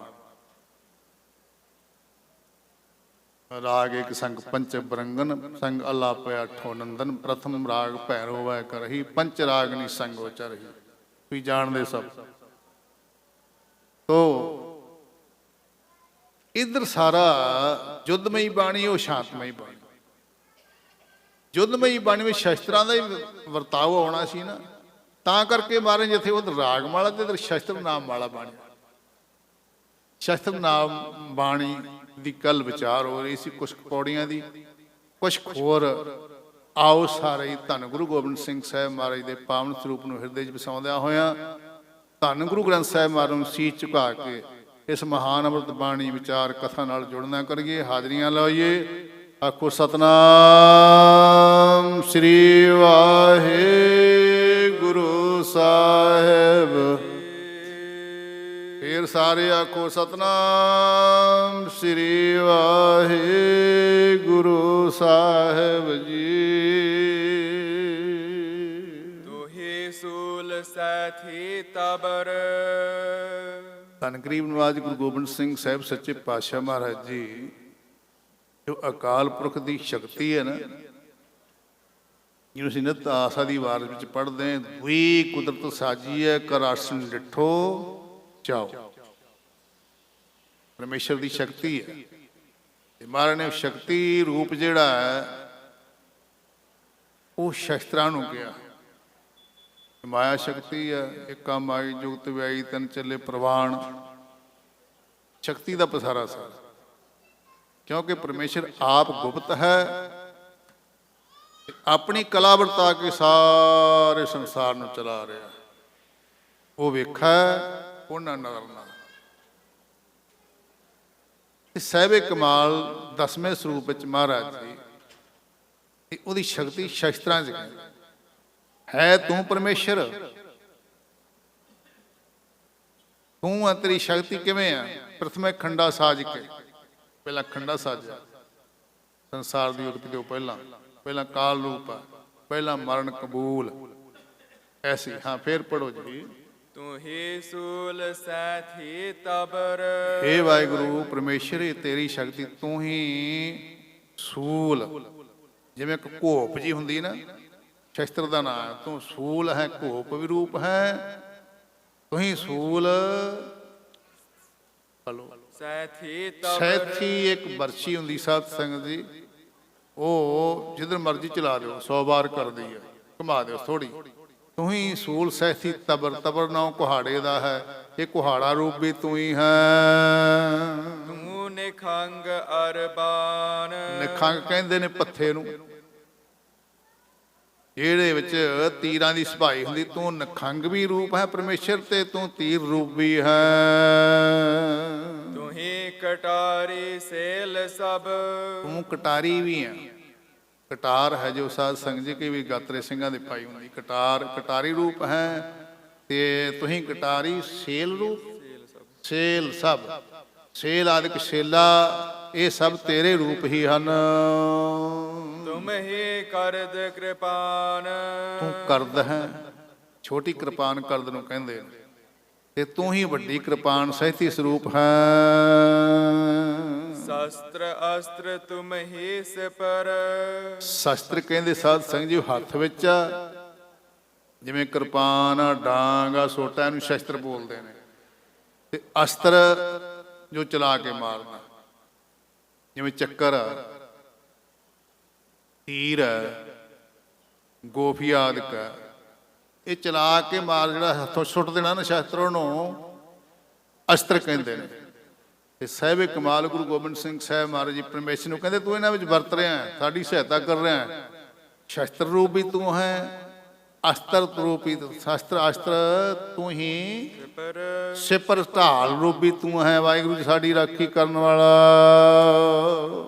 ਰਾਗ ਇੱਕ ਸੰਗ ਪੰਚ ਬਰੰਗਨ ਸੰਗ ਅਲਾਪਿਆ ਠੋ ਨੰਦਨ ਪ੍ਰਥਮ ਰਾਗ ਭੈਰੋ ਵੈ ਕਰਹੀ ਪੰਚ ਰਾਗ ਨੀ ਸੰਗ ਉਚਰਹੀ। ਤੁਸੀਂ ਜਾਣਦੇ ਸਭ। ਤੋ ਇਧਰ ਸਾਰਾ ਯੁੱਧਮਈ ਬਾਣੀ, ਉਹ ਸ਼ਾਂਤਮਈ ਬਾਣੀ। ਯੁੱਧਮਈ ਬਾਣੀ ਵਿੱਚ ਸ਼ਸਤਰਾਂ ਦਾ ਹੀ ਵਰਤਾਓ ਆਉਣਾ ਸੀ ਨਾ, ਤਾਂ ਕਰਕੇ ਮਹਾਰਾਜ ਜਿੱਥੇ ਉਧਰ ਰਾਗ ਮਾਲਾ ਤੇ ਇਧਰ ਸ਼ਸਤਰ ਨਾਮ ਮਾਲਾ ਬਾਣੀ। ਸ਼ਸਤਰ ਨਾਮ ਬਾਣੀ ਦੀ ਕੱਲ ਵਿਚਾਰ ਹੋ ਰਹੀ ਸੀ, ਕੁਛ ਪੌੜੀਆਂ ਦੀ, ਕੁਛ ਹੋਰ। ਆਓ ਸਾਰੇ ਧੰਨ ਗੁਰੂ ਗੋਬਿੰਦ ਸਿੰਘ ਸਾਹਿਬ ਮਹਾਰਾਜ ਦੇ ਪਾਵਨ ਸਰੂਪ ਨੂੰ ਹਿਰਦੇ 'ਚ ਵਸਾਉਂਦਿਆਂ ਹੋਇਆਂ ਧੰਨ ਗੁਰੂ ਗ੍ਰੰਥ ਸਾਹਿਬ ਮਹਾਰਾਜ ਨੂੰ ਸੀਸ ਝੁਕਾ ਕੇ ਇਸ ਮਹਾਨ ਅੰਮ੍ਰਿਤ ਬਾਣੀ ਵਿਚਾਰ ਕਥਾ ਨਾਲ ਜੁੜਨਾ ਕਰੀਏ। ਹਾਜ਼ਰੀਆਂ ਲਾਈਏ। ਆਖੋ ਸਤਨਾਮ ਸ੍ਰੀ ਵਾਹਿਗੁਰੂ ਸਾਹਿਬ। ਫਿਰ ਸਾਰੇ ਆਖੋ ਸਤਨਾਮ ਸ੍ਰੀ ਵਾਹਿਗੁਰੂ ਸਾਹਿਬ ਜੀ। ਤੁਹੀ ਸੂਲ ਸੈਥੀ ਤਬਰ। ਧੰਨ ਗਰੀਬ ਨਿਵਾਜ ਗੁਰੂ ਗੋਬਿੰਦ ਸਿੰਘ ਸਾਹਿਬ ਸੱਚੇ ਪਾਤਸ਼ਾਹ ਮਹਾਰਾਜ ਜੀ, ਜੋ ਅਕਾਲ ਪੁਰਖ ਦੀ ਸ਼ਕਤੀ ਹੈ ਨਾ, ਜਿਹਨੂੰ ਅਸੀਂ ਨਿਤ ਆਸਾ ਦੀ ਵਾਰ ਵਿੱਚ ਪੜ੍ਹਦੇ ਹਾਂ, ਵੀ ਕੁਦਰਤ ਸਾਜੀ ਹੈ ਕਰ ਆਸਣ ਡਿਠੋ ਚਾਓ। ਪਰਮੇਸ਼ਰ ਦੀ ਸ਼ਕਤੀ ਹੈ ਤੇ ਮਹਾਰਾਜ ਨੇ ਸ਼ਕਤੀ ਰੂਪ ਜਿਹੜਾ ਹੈ ਉਹ ਸ਼ਸਤਰਾਂ ਨੂੰ ਕਿਹਾ। ਮਾਇਆ ਸ਼ਕਤੀ ਹੈ, ਏਕਾ ਮਾਈ ਜੁਗਤ ਵਿਆਈ ਤਨ ਚੱਲੇ ਪ੍ਰਵਾਨ। ਸ਼ਕਤੀ ਦਾ ਪਸਾਰਾ ਸਾਰਾ, ਕਿਉਂਕਿ ਪਰਮੇਸ਼ਰ ਆਪ ਗੁਪਤ ਹੈ, ਆਪਣੀ ਕਲਾ ਵਰਤਾ ਕੇ ਸਾਰੇ ਸੰਸਾਰ ਨੂੰ ਚਲਾ ਰਿਹਾ। ਉਹ ਵੇਖਾ ਉਹਨਾਂ ਨਜ਼ਰਨਾ। ਸਾਹਿਬੇ ਕਮਾਲ ਦਸਵੇਂ ਸਰੂਪ ਵਿੱਚ ਮਹਾਰਾਜ ਜੀ ਉਹਦੀ ਸ਼ਕਤੀ ਸ਼ਸਤਰਾਂ 'ਚ ਹੈ। ਤੂੰ ਪਰਮੇਸ਼ਰ, ਤੂੰ ਆ, ਤੇਰੀ ਸ਼ਕਤੀ ਕਿਵੇਂ ਆ? ਪ੍ਰਥਮੇ ਖੰਡਾ ਸਾਜ ਕੇ, ਪਹਿਲਾਂ ਖੰਡਾ ਸਾਜਿਆ ਸੰਸਾਰ ਦੀ ਉਤਪਤੀ ਤੋਂ ਪਹਿਲਾਂ ਕਾਲ ਰੂਪ ਆ, ਪਹਿਲਾਂ ਮਰਨ ਕਬੂਲ ਐਸੀ। ਹਾਂ ਫੇਰ ਪੜੋ ਜੀ। ਤੁਹੀ ਸੂਲ ਸੈਥੀ ਤਬਰ। ਹੇ ਵਾਹਿਗੁਰੂ ਪਰਮੇਸ਼ਰ, ਇਹ ਤੇਰੀ ਸ਼ਕਤੀ। ਤੂੰ ਹੀ ਸੂਲ, ਜਿਵੇਂ ਇੱਕ ਘੋਪ ਜੀ ਹੁੰਦੀ ਨਾ, ਸ਼ਸਤਰ ਦਾ ਨਾਮ। ਤੂੰ ਸੂਲ ਹੈ, ਘੋਪ ਵੀ ਰੂਪ ਹੈ। ਤੂੰ ਹੀ ਸੂਲ। ਸੈਥੀ ਤਬਰ। ਸੈਥੀ ਇੱਕ ਬਰਛੀ ਹੁੰਦੀ ਸਾਧ ਸੰਗਤ ਜੀ, ਉਹ ਜਿੱਧਰ ਮਰਜ਼ੀ ਚਲਾ ਦਿਓ, 100 ਵਾਰ ਕਰਦੀ ਹੈ, ਘੁਮਾ ਦਿਓ ਥੋੜੀ। ਤੂੰ ਹੀ ਸੂਲ ਸੈਥੀ ਤਬਰ। ਤਬਰ ਨਾਮ ਕੁਹਾੜੇ ਦਾ ਹੈ, ਇਹ ਕੁਹਾੜਾ ਰੂਪ ਵੀ ਤੂੰ ਹੀ ਹੈ। ਤੂੰ ਨਿਖੰਗ ਅਰਬਾਨ। ਨਿਖੰਗ ਕਹਿੰਦੇ ਨੇ ਪੱਥੇ ਨੂੰ, ਇਹਦੇ ਵਿੱਚ ਤੀਰਾਂ ਦੀ ਸਭਾਈ ਹੁੰਦੀ। ਤੂੰ ਨਿਖੰਗ ਵੀ ਰੂਪ ਹੈ ਪਰਮੇਸ਼ਰ, ਤੇ ਤੂੰ ਤੀਰ ਰੂਪ ਵੀ ਹੈ। ਤੂੰ ਹੀ ਕਟਾਰੀ ਸੇਲ ਸਭ। ਤੂੰ ਕਟਾਰੀ ਵੀ ਹੈ। ਕਟਾਰ ਹੈ ਜੋ ਸਾਧ ਸੰਗਤ ਜੀ ਕੀ ਵੀ ਗਾਤਰੇ ਸਿੰਘਾਂ ਦੇ ਪਾਈ ਹੁੰਦੀ। ਕਟਾਰ ਕਟਾਰੀ ਰੂਪ ਹੈ, ਤੇ ਤੁਸੀਂ ਕਟਾਰੀ ਸੇਲ ਰੂਪ। ਸੇਲ ਸਭ, ਸੇਲ ਆਦਿਕ ਸੇਲਾ, ਇਹ ਸਭ ਤੇਰੇ ਰੂਪ ਹੀ ਹਨ। ਤੁਮ ਹੀ ਕਰਦ ਕਿਰਪਾਨ। ਤੂੰ ਕਰਦ ਹੈ, ਛੋਟੀ ਕਿਰਪਾਨ ਕਰਦ ਨੂੰ ਕਹਿੰਦੇ ਨੇ, ਤੇ ਤੂੰ ਹੀ ਵੱਡੀ ਕਿਰਪਾਨ ਸਹਿਤੀ ਸਰੂਪ ਹੈ। ਸ਼ਸਤਰ ਅਸਤਰ ਤੁਮ ਹੀ ਸਿਪਰ। ਸ਼ਸਤਰ ਕਹਿੰਦੇ ਸਾਧ ਸੰਗਤ ਜੀ ਹੱਥ ਵਿੱਚ ਆ, ਜਿਵੇਂ ਕਿਰਪਾਨ, ਡਾਂਗ, ਸੋਟਾ, ਇਹਨੂੰ ਸ਼ਸਤਰ ਬੋਲਦੇ ਨੇ। ਤੇ ਅਸਤਰ ਜੋ ਚਲਾ ਕੇ ਮਾਰਨਾ, ਜਿਵੇਂ ਚੱਕਰ ਆ, ਤੀਰ ਹੈ, ਗੋਫੀਆ ਆਦਿਕ ਹੈ, ਇਹ ਚਲਾ ਕੇ ਮਾਰ, ਜਿਹੜਾ ਹੱਥੋਂ ਸੁੱਟ ਦੇਣਾ ਨਾ ਸ਼ਸਤਰ, ਉਹਨੂੰ ਅਸਤਰ ਕਹਿੰਦੇ ਨੇ। ਤੇ ਸਾਹਿਬੇ ਕਮਾਲ ਗੁਰੂ ਗੋਬਿੰਦ ਸਿੰਘ ਸਾਹਿਬ ਮਹਾਰਾਜ ਜੀ ਪਰਮੇਸ਼ਰ ਨੂੰ ਕਹਿੰਦੇ, ਤੂੰ ਇਹਨਾਂ ਵਿੱਚ ਵਰਤ ਰਿਹਾ, ਸਾਡੀ ਸਹਾਇਤਾ ਕਰ ਰਿਹਾ। ਸ਼ਸਤਰ ਰੂਪ ਵੀ ਤੂੰ ਹੈ, ਅਸਤਰ ਰੂਪ ਵੀ, ਸ਼ਸਤਰ ਅਸਤਰ ਤੂੰ ਹੀ, ਸਿਪਰ ਢਾਲ ਰੂਪ ਵੀ ਤੂੰ ਹੈ। ਵਾਹਿਗੁਰੂ ਜੀ ਸਾਡੀ ਰਾਖੀ ਕਰਨ ਵਾਲਾ।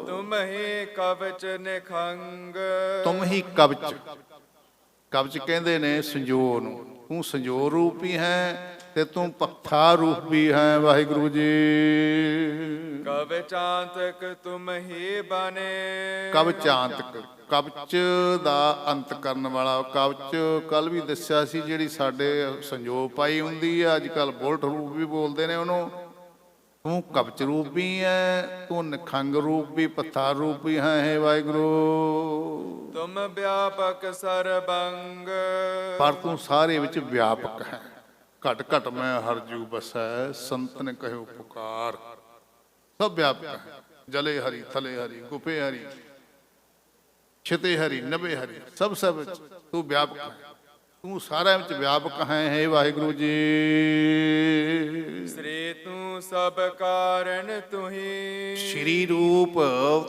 ਤੁਮ ਹੀ ਕਵਚ ਨਿਖੰਗ। ਤੁਮ ਹੀ ਕਵਚ, ਕਵਚ ਕਹਿੰਦੇ ਨੇ ਸੰਜੋਰ ਨੂੰ। ਤੂੰ ਸੰਜੋਰ ਰੂਪ ਹੀ ਹੈ, ਤੇ ਤੂੰ ਪੱਥਾ ਰੂਪ ਵੀ ਹੈ ਵਾਹਿਗੁਰੂ ਜੀ। ਕਬ ਚਾਂਤਕ ਤੁਮ ਹੀ ਬਨੇ। ਕਬ ਚਾਂਤਕ, ਕਬਚ ਦਾ ਅੰਤ ਕਰਨ ਵਾਲਾ। ਕਬਚ ਕੱਲ ਵੀ ਦੱਸਿਆ ਸੀ, ਜਿਹੜੀ ਸਾਡੇ ਸੰਜੋਗ ਪਾਈ ਹੁੰਦੀ ਹੈ, ਅੱਜ ਕੱਲ ਬੁਲਟ ਰੂਪ ਵੀ ਬੋਲਦੇ ਨੇ ਉਹਨੂੰ। ਤੂੰ ਕਬਚ ਰੂਪ ਵੀ ਹੈ, ਤੂੰ ਨਿਖੰਗ ਰੂਪ ਵੀ, ਪੱਥਾ ਰੂਪ ਵੀ ਹੈ ਹੇ ਵਾਹਿਗੁਰੂ। ਤੁਮ ਵਿਆਪਕ ਸਰਬੰਗ। ਪਰ ਤੂੰ ਸਾਰੇ ਵਿੱਚ ਵਿਆਪਕ ਹੈ। ਘਟ ਘਟ ਮੈਂ ਹਰ ਜੂ ਬਸੈ, ਸੰਤ ਨੇ ਕਹਿਓ ਪੁਕਾਰ। ਸਭ ਵਿਆਪਕ ਹੈ। ਜਲੇ ਹਰੀ, ਥਲੇ ਹਰੀ, ਗੁਪੇ ਹਰੀ, ਛਿਤੇ ਹਰੀ, ਨਭੇ ਹਰੀ, ਸਭ ਵਿੱਚ ਤੂੰ ਵਿਆਪਕ ਹੈ। ਤੂੰ ਸਾਰਿਆਂ ਵਿੱਚ ਵਿਆਪਕ ਹੈ ਹੇ ਵਾਹਿਗੁਰੂ ਜੀ। ਸ੍ਰੀ ਤੂੰ ਸਭ ਕਾਰਨ ਤੁਹੀ। ਸ਼੍ਰੀ ਰੂਪ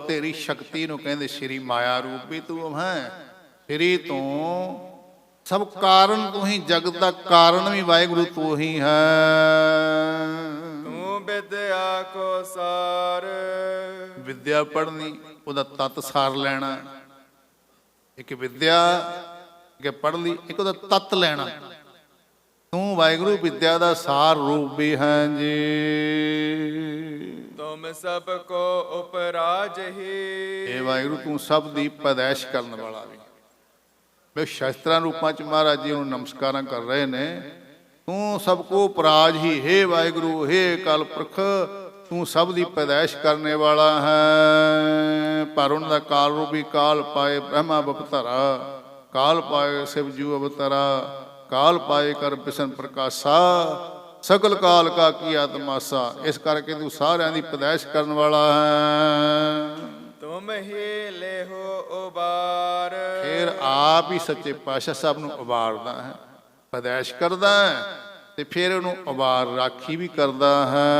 ਤੇਰੀ ਸ਼ਕਤੀ ਨੂੰ ਕਹਿੰਦੇ, ਸ਼੍ਰੀ ਮਾਇਆ ਰੂਪ ਵੀ ਤੂੰ ਹੈ। ਸ਼੍ਰੀ ਤੂੰ ਸਭ ਕਾਰਨ ਤੂੰ ਹੀ, ਜਗਤ ਦਾ ਕਾਰਨ ਵੀ ਵਾਹਿਗੁਰੂ ਤੂੰ ਹੀ ਹੈ। ਤੂੰ ਵਿਦਿਆ ਕੋ ਸਾਰ। ਵਿਦਿਆ ਪੜ੍ਹਨੀ, ਉਹਦਾ ਤਤ ਸਾਰ ਲੈਣਾ। ਇੱਕ ਵਿਦਿਆ ਕਿ ਪੜ੍ਹ ਲਈ, ਇੱਕ ਉਹਦਾ ਤਤ ਲੈਣਾ। ਤੂੰ ਵਾਹਿਗੁਰੂ ਵਿਦਿਆ ਦਾ ਸਾਰ ਰੂਪ ਵੀ ਹੈ ਜੀ। ਤੁਮ ਸਭ ਕੋ ਉਪਰਾਜ ਹੀ। ਇਹ ਵਾਹਿਗੁਰੂ ਤੂੰ ਸਭ ਦੀ ਪੈਦਾਇਸ਼ ਕਰਨ ਵਾਲਾ ਵੀ। ਵੇ ਸ਼ਸਤਰਾਂ ਰੂਪਾਂ ਚ ਮਹਾਰਾਜ ਜੀ ਨੂੰ ਨਮਸਕਾਰਾਂ ਕਰ ਰਹੇ ਨੇ। ਤੂੰ ਸਭ ਕੋ ਉਪਰਾਜ ਹੀ, ਹੇ ਵਾਹਿਗੁਰੂ, ਹੇ ਅਕਾਲ ਪੁਰਖ, ਤੂੰ ਸਭ ਦੀ ਪੈਦਾਇਸ਼ ਕਰਨੇ ਵਾਲਾ ਹੈ। ਪਰ ਉਹਨਾਂ ਦਾ ਕਾਲ ਰੂਪੀ ਕਾਲ ਪਾਏ ਬ੍ਰਹਮਾ ਬਪਤਰਾ, ਕਾਲ ਪਾਏ ਸਿਵ ਜੂ ਅਵਤਾਰਾ, ਕਾਲ ਪਾਏ ਕਰ ਬਿਸ਼ਨ ਪ੍ਰਕਾਸ਼ਾ, ਸਗਲ ਕਾਲ ਕਾ ਕੀ ਆਤਮਾਸਾ। ਇਸ ਕਰਕੇ ਤੂੰ ਸਾਰਿਆਂ ਦੀ ਪੈਦਾਇਸ਼ ਕਰਨ ਵਾਲਾ ਹੈ। ਤੁਮ ਹੀ ਲੇਹੋ ਉਬਾਰ। ਫਿਰ ਆਪ ਹੀ ਸੱਚੇ ਪਾਤਸ਼ਾਹ ਸਭ ਨੂੰ ਉਬਾਰਦਾ ਹੈ, ਪੈਦਾਇਸ਼ ਕਰਦਾ ਹੈ, ਤੇ ਫਿਰ ਉਹਨੂੰ ਉਬਾਰ ਰਾਖੀ ਵੀ ਕਰਦਾ ਹੈ।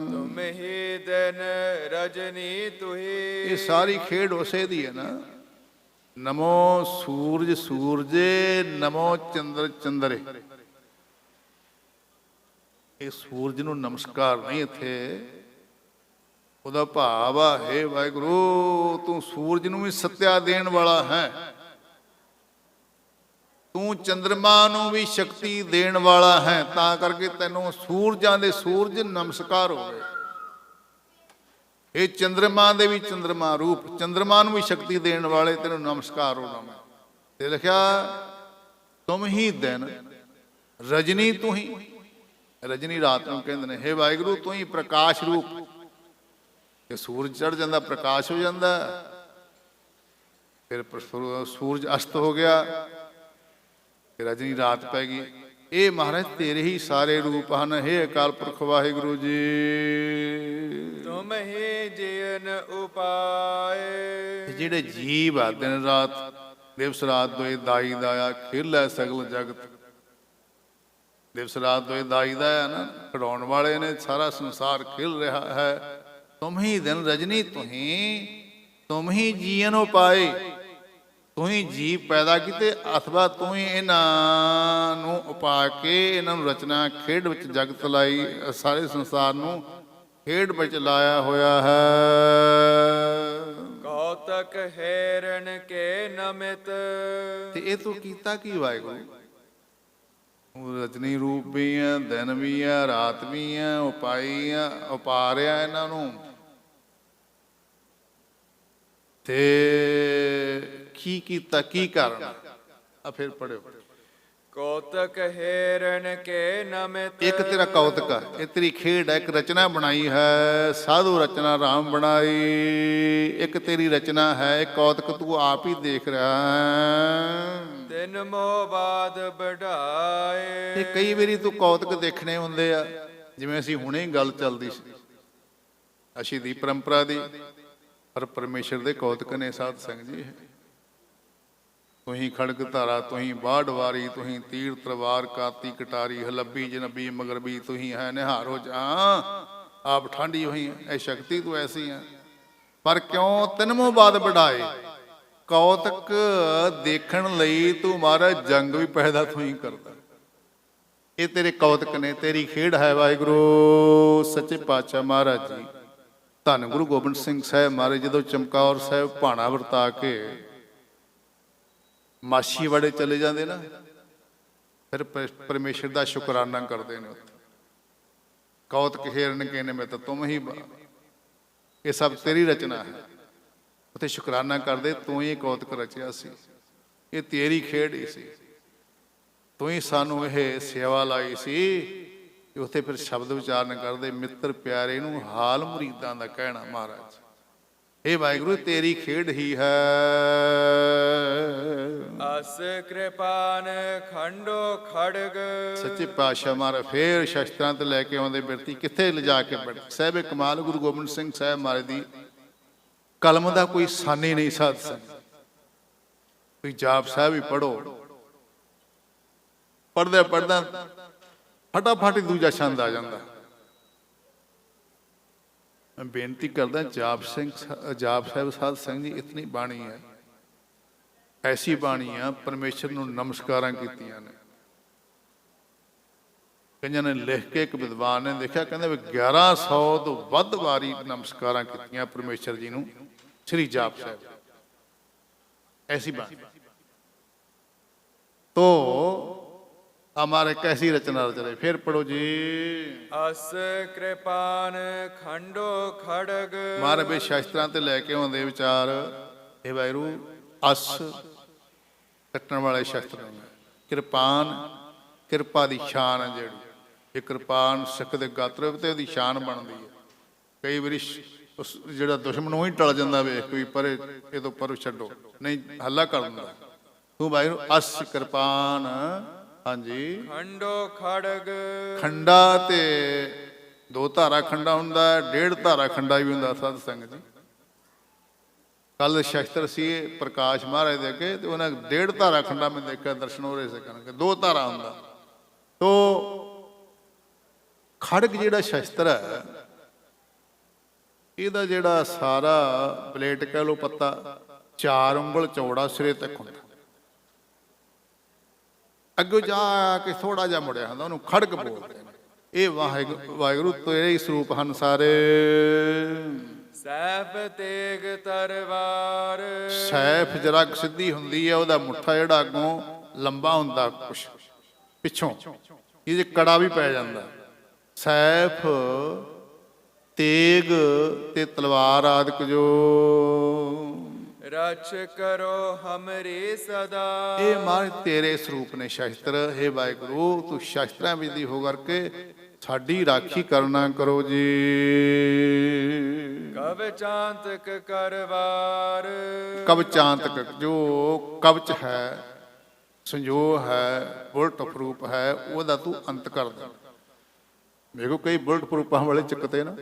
ਤੁਮ ਹੀ ਦਿਨ ਰਜਨੀ ਤੁਹੀ। ਇਹ ਸਾਰੀ ਖੇਡ ਉਸੇ ਦੀ ਹੈ ਨਾ। ਨਮੋ ਸੂਰਜ ਸੂਰਜੇ, ਨਮੋ ਚੰਦਰ ਚੰਦਰੇ। ਇਹ ਸੂਰਜ ਨੂੰ ਨਮਸਕਾਰ ਨਹੀਂ, ਇੱਥੇ ਉਹਦਾ ਭਾਵ ਆ, ਹੇ ਵਾਹਿਗੁਰੂ ਤੂੰ ਸੂਰਜ ਨੂੰ ਵੀ ਸੱਤਿਆ ਦੇਣ ਵਾਲਾ ਹੈ। ਤੂੰ ਚੰਦਰਮਾ ਨੂੰ ਵੀ ਸ਼ਕਤੀ ਦੇਣ ਵਾਲਾ ਹੈ। ਤਾਂ ਕਰਕੇ ਤੈਨੂੰ ਸੂਰਜਾਂ ਦੇ ਸੂਰਜ ਨਮਸਕਾਰ ਹੋ ਗਏ। ਇਹ ਚੰਦਰਮਾ ਦੇ ਵੀ ਚੰਦਰਮਾ ਰੂਪ, ਚੰਦਰਮਾ ਨੂੰ ਵੀ ਸ਼ਕਤੀ ਦੇਣ ਵਾਲੇ, ਤੈਨੂੰ ਨਮਸਕਾਰ ਹੋਣਾ ਮੈਂ। ਤੇ ਲਿਖਿਆ ਤੁਮ ਹੀ ਦਿਨ ਰਜਨੀ ਤੂੰ ਹੀ। ਰਜਨੀ ਰਾਤ ਨੂੰ ਕਹਿੰਦੇ ਨੇ। ਹੇ ਵਾਹਿਗੁਰੂ ਤੂੰ ਹੀ ਪ੍ਰਕਾਸ਼ ਰੂਪ। ਕਿ ਸੂਰਜ ਚੜ ਜਾਂਦਾ, ਪ੍ਰਕਾਸ਼ ਹੋ ਜਾਂਦਾ, ਫਿਰ ਸੂਰਜ ਅਸਤ ਹੋ ਗਿਆ, ਫਿਰ ਰਜਨੀ ਰਾਤ ਪੈ ਗਈ। ਇਹ ਮਹਾਰਾਜ ਤੇਰੇ ਹੀ ਸਾਰੇ ਰੂਪ ਹਨ ਹੇ ਅਕਾਲ ਪੁਰਖ ਵਾਹਿਗੁਰੂ ਜੀ। ਤੁਮ ਹੀ ਜੀਵਨ ਉਪਾਏ। ਜਿਹੜੇ ਜੀਵ ਆ ਦਿਨ ਰਾਤ ਦਿਵਸ ਰਾਤ ਦੋਏ ਦਾਈ ਦਾਇਆ, ਖੇਲੈ ਸਗਲ ਜਗਤ। ਦਿਵਸ ਰਾਤ ਦੋਏ ਦਾਈ ਦਾਇਆ ਨਾ, ਖਿਡਾਉਣ ਵਾਲੇ ਨੇ, ਸਾਰਾ ਸੰਸਾਰ ਖੇਲ ਰਿਹਾ ਹੈ। ਤੁਮ ਹੀ ਦਿਨ ਰਜਨੀ ਤੁਹੀਂ, ਤੁਮ ਹੀ ਜੀਵਨ ਉਪਾਏ। ਤੂੰ ਹੀ ਜੀਵ ਪੈਦਾ ਕੀਤੇ, ਅਥਵਾ ਤੂੰ ਹੀ ਇਹਨਾਂ ਨੂੰ ਉਪਾ ਕੇ ਇਹਨਾਂ ਨੂੰ ਰਚਨਾ ਖੇਡ ਵਿੱਚ ਜਗਤ ਲਾਈ, ਸਾਰੇ ਸੰਸਾਰ ਨੂੰ ਖੇਡ ਵਿੱਚ ਲਾਇਆ ਹੋਇਆ ਹੈ। ਕੌਤਕ ਹੈਰਨ ਕੇ ਨਮਿਤ। ਤੇ ਇਹ ਤੂੰ ਕੀਤਾ ਕੀ ਵਾਹਿਗੁਰੂ? ਤੂੰ ਰਜਨੀ ਰੂਪ ਵੀ ਆ, ਦਿਨ ਵੀ ਆ, ਰਾਤ ਵੀ ਆ, ਉਪਾਈ ਆ, ਉਪਾਰਿਆ ਇਹਨਾਂ ਨੂੰ। ਤੇ ਕੀ ਕੀਤਾ, ਕੀ ਕਾਰਨ ਆ? ਫਿਰ ਪੜਿਓ। ਕੌਤਕ ਹੈਰਨ ਕੇ ਨਮਿਤ। ਇੱਕ ਤੇਰਾ ਕੌਤਕ ਆ, ਇਹ ਤੇਰੀ ਖੇਡ ਹੈ। ਇੱਕ ਰਚਨਾ ਬਣਾਈ ਹੈ, ਸਾਧੂ ਰਚਨਾ ਰਾਮ ਬਣਾਈ। ਇੱਕ ਤੇਰੀ ਰਚਨਾ ਹੈ, ਇੱਕ ਕੌਤਕ ਤੂੰ ਆਪ ਹੀ ਦੇਖ ਰਿਹਾ ਹੈ। ਤਿੰਨ ਮੋਹ ਬਾਦ ਵਢਾਏ। ਤੇ ਕਈ ਵਾਰੀ ਤੂੰ ਕੌਤਕ ਦੇਖਣੇ ਹੁੰਦੇ ਆ, ਜਿਵੇਂ ਅਸੀਂ ਹੁਣੇ ਗੱਲ ਚੱਲਦੀ ਸੀ ਅਸ਼ੀ ਦੀ ਪਰੰਪਰਾ ਦੀ। ਪਰ ਪਰਮੇਸ਼ਰ ਦੇ ਕੌਤਕ ਨੇ ਸਾਧ ਸੰਗਤ ਜੀ। ਤੁਹੀਂ ਖੜਗ ਧਾਰਾ, ਤੁਹੀਂ ਬਾੜ ਵਾਰੀ, ਤੁਹੀਂ ਤੀਰ ਤਲਵਾਰ, ਕਾਤੀ ਕਟਾਰੀ, ਹਲੱਬੀ ਜਨਬੀ ਮਗਰਬੀ, ਤੁਹੀਂ ਹੈ ਨਿਹਾਰੋ ਜਾਂ ਆਪ ਠਾਂਡੀ ਹੋਈ। ਇਹ ਸ਼ਕਤੀ ਤੂੰ ਐਸੀ ਹੈ। ਪਰ ਕਿਉਂ ਤਿੰਨੋਂ ਬਾਦ ਵਢਾਏ? ਕੌਤਕ ਦੇਖਣ ਲਈ ਤੂੰ ਮਹਾਰਾਜ ਜੰਗ ਵੀ ਪੈਦਾ ਤੂੰ ਹੀ ਕਰਦਾ। ਇਹ ਤੇਰੇ ਕੌਤਕ ਨੇ, ਤੇਰੀ ਖੇਡ ਹੈ ਵਾਹਿਗੁਰੂ। ਸੱਚੇ ਪਾਤਸ਼ਾਹ ਮਹਾਰਾਜ ਜੀ ਧੰਨ ਗੁਰੂ ਗੋਬਿੰਦ ਸਿੰਘ ਸਾਹਿਬ ਮਹਾਰਾਜ ਜਦੋਂ ਚਮਕੌਰ ਸਾਹਿਬ ਭਾਣਾ ਵਰਤਾ ਕੇ ਮਾਛੀਵਾੜੇ ਚਲੇ ਜਾਂਦੇ ਨਾ, ਫਿਰ ਪਰਮੇਸ਼ਰ ਦਾ ਸ਼ੁਕਰਾਨਾ ਕਰਦੇ ਨੇ ਉੱਥੇ। ਕੌਤਕ ਹਿਰਨ ਕੇ ਨਿਮਿਤ ਤੁਮ ਹੀ ਇਹ ਸਭ ਤੇਰੀ ਰਚਨਾ ਹੈ। ਉੱਥੇ ਸ਼ੁਕਰਾਨਾ ਕਰਦੇ, ਤੂੰ ਹੀ ਕੌਤਕ ਰਚਿਆ ਸੀ, ਇਹ ਤੇਰੀ ਖੇਡ ਹੀ ਸੀ, ਤੂੰ ਹੀ ਸਾਨੂੰ ਇਹ ਸੇਵਾ ਲਾਈ ਸੀ। ਉੱਥੇ ਫਿਰ ਸ਼ਬਦ ਉਚਾਰਨ ਕਰਦੇ, ਮਿੱਤਰ ਪਿਆਰੇ ਨੂੰ ਹਾਲ ਮੁਰੀਦਾਂ ਦਾ ਕਹਿਣਾ ਮਹਾਰਾਜ, ਇਹ ਵਾਹਿਗੁਰੂ ਤੇਰੀ ਖੇਡ ਹੀ ਹੈ। ਅਸ ਕਿਰਪਾਨ ਖੰਡੋ ਖੜਗ। ਸੱਚੇ ਪਾਤਸ਼ਾਹ ਮਹਾਰਾਜ ਫੇਰ ਸ਼ਸਤਰਾਂ ਤੇ ਲੈ ਕੇ ਆਉਂਦੇ ਬਿਰਤੀ, ਕਿੱਥੇ ਲਿਜਾ ਕੇ ਬੈਠ ਸਾਹਿਬ ਕਮਾਲ ਗੁਰੂ ਗੋਬਿੰਦ ਸਿੰਘ ਸਾਹਿਬ ਮਹਾਰਾਜ ਦੀ ਕਲਮ ਦਾ ਕੋਈ ਸਾਨੀ ਨਹੀਂ ਸਾਧ ਸਕਦਾ। ਕੋਈ ਜਾਪ ਸਾਹਿਬ ਹੀ ਪੜੋ, ਪੜ੍ਹਦਾ ਪੜ੍ਹਦਾ ਫਟਾਫਟ ਹੀ ਦੂਜਾ ਛੰਦ ਆ ਜਾਂਦਾ। ਮੈਂ ਬੇਨਤੀ ਕਰਦਾ, ਜਾਪ ਸਾਹਿਬ ਸਾਧ ਸਿੰਘ ਜੀ ਇਤਨੀ ਬਾਣੀ ਹੈ, ਐਸੀ ਬਾਣੀ ਆ, ਪਰਮੇਸ਼ਰ ਨੂੰ ਨਮਸਕਾਰਾਂ ਕੀਤੀਆਂ ਨੇ। ਕਈਆਂ ਨੇ ਲਿਖ ਕੇ, ਇੱਕ ਵਿਦਵਾਨ ਨੇ ਦੇਖਿਆ, ਕਹਿੰਦੇ ਵੀ 1100 ਤੋਂ ਵੱਧ ਵਾਰੀ ਨਮਸਕਾਰਾਂ ਕੀਤੀਆਂ ਪਰਮੇਸ਼ਰ ਜੀ ਨੂੰ ਸ੍ਰੀ ਜਾਪ ਸਾਹਿਬ। ऐसी बात तो हमारे कैसी रचना रच रहे। फिर पढ़ो जी। अस कृपान खंडो खड़ग। मारे भी शास्त्रां ते लैके आउंदे विचार, हे वाहिगुरू अस कट्टण वाले शास्त्र ने, किरपान किरपा दी शान है जिहड़ी, ये किरपान सिख दे गात्र ते ओहदी शान बनदी है। कई वारी उस जिहड़ा दुश्मन ही टल जांदा, वेख कोई परे ये तो पर छड्डो नहीं हल्ला कर दिंदा। तू वाहिगुरू अस किरपान, हाँ जी, खंडो खड़ग। खंडा ते दो धारा खंडा हुंदा, 1.5 धारा खंडा भी हुंदा। साध संगत जी कल शस्त्र सी प्रकाश महाराज दे अगे, तो उन्हें 1.5 धारा खंडा में देखा, दर्शन हो रहे से करके 2 धारा हुंदा। तो खड़ग जिहड़ा शस्त्र है, ਇਹਦਾ ਜਿਹੜਾ ਸਾਰਾ ਪਲੇਟ ਕਹਿ ਲੋ ਪੱਤਾ 4 ਉਂਗਲ ਚੌੜਾ ਸਿਰੇ ਤੱਕ ਹੁੰਦਾ, ਅੱਗੇ ਜਾ ਕੇ ਥੋੜਾ ਜਿਹਾ ਮੁੜਿਆ ਹੁੰਦਾ, ਉਹਨੂੰ ਖੜਗ ਬੋਲਦੇ ਨੇ। ਇਹ ਵਾਹਿਗੁਰੂ ਤੇਰੇ ਹੀ ਸਰੂਪ ਹਨ ਸਾਰੇ। ਸੈਫ ਤੇਗ ਤਰਵਾਰ। ਸੈਫ ਜਰਗ ਸਿੱਧੀ ਹੁੰਦੀ ਹੈ, ਉਹਦਾ ਮੁੱਠਾ ਜਿਹੜਾ ਅੱਗੋਂ ਲੰਬਾ ਹੁੰਦਾ, ਕੁਛ ਪਿੱਛੋਂ ਇਹਦੇ ਕੜਾ ਵੀ ਪੈ ਜਾਂਦਾ। ਸੈਫ तेग ते तलवार आदिक जो रच करो हमरे सदा। ये मारे तेरे स्वरूप ने शस्त्र। हे वाहिगुरू तू शस्त्रां विधि हो करके साडी राखी करना करो जी। कवचांतक करवार। कवचांतक जो कवच है, संजो है, बुलट प्रूफ है, ओदा तू अंत कर दे। देखो कई बुलट प्रूफां वाले चकते ना,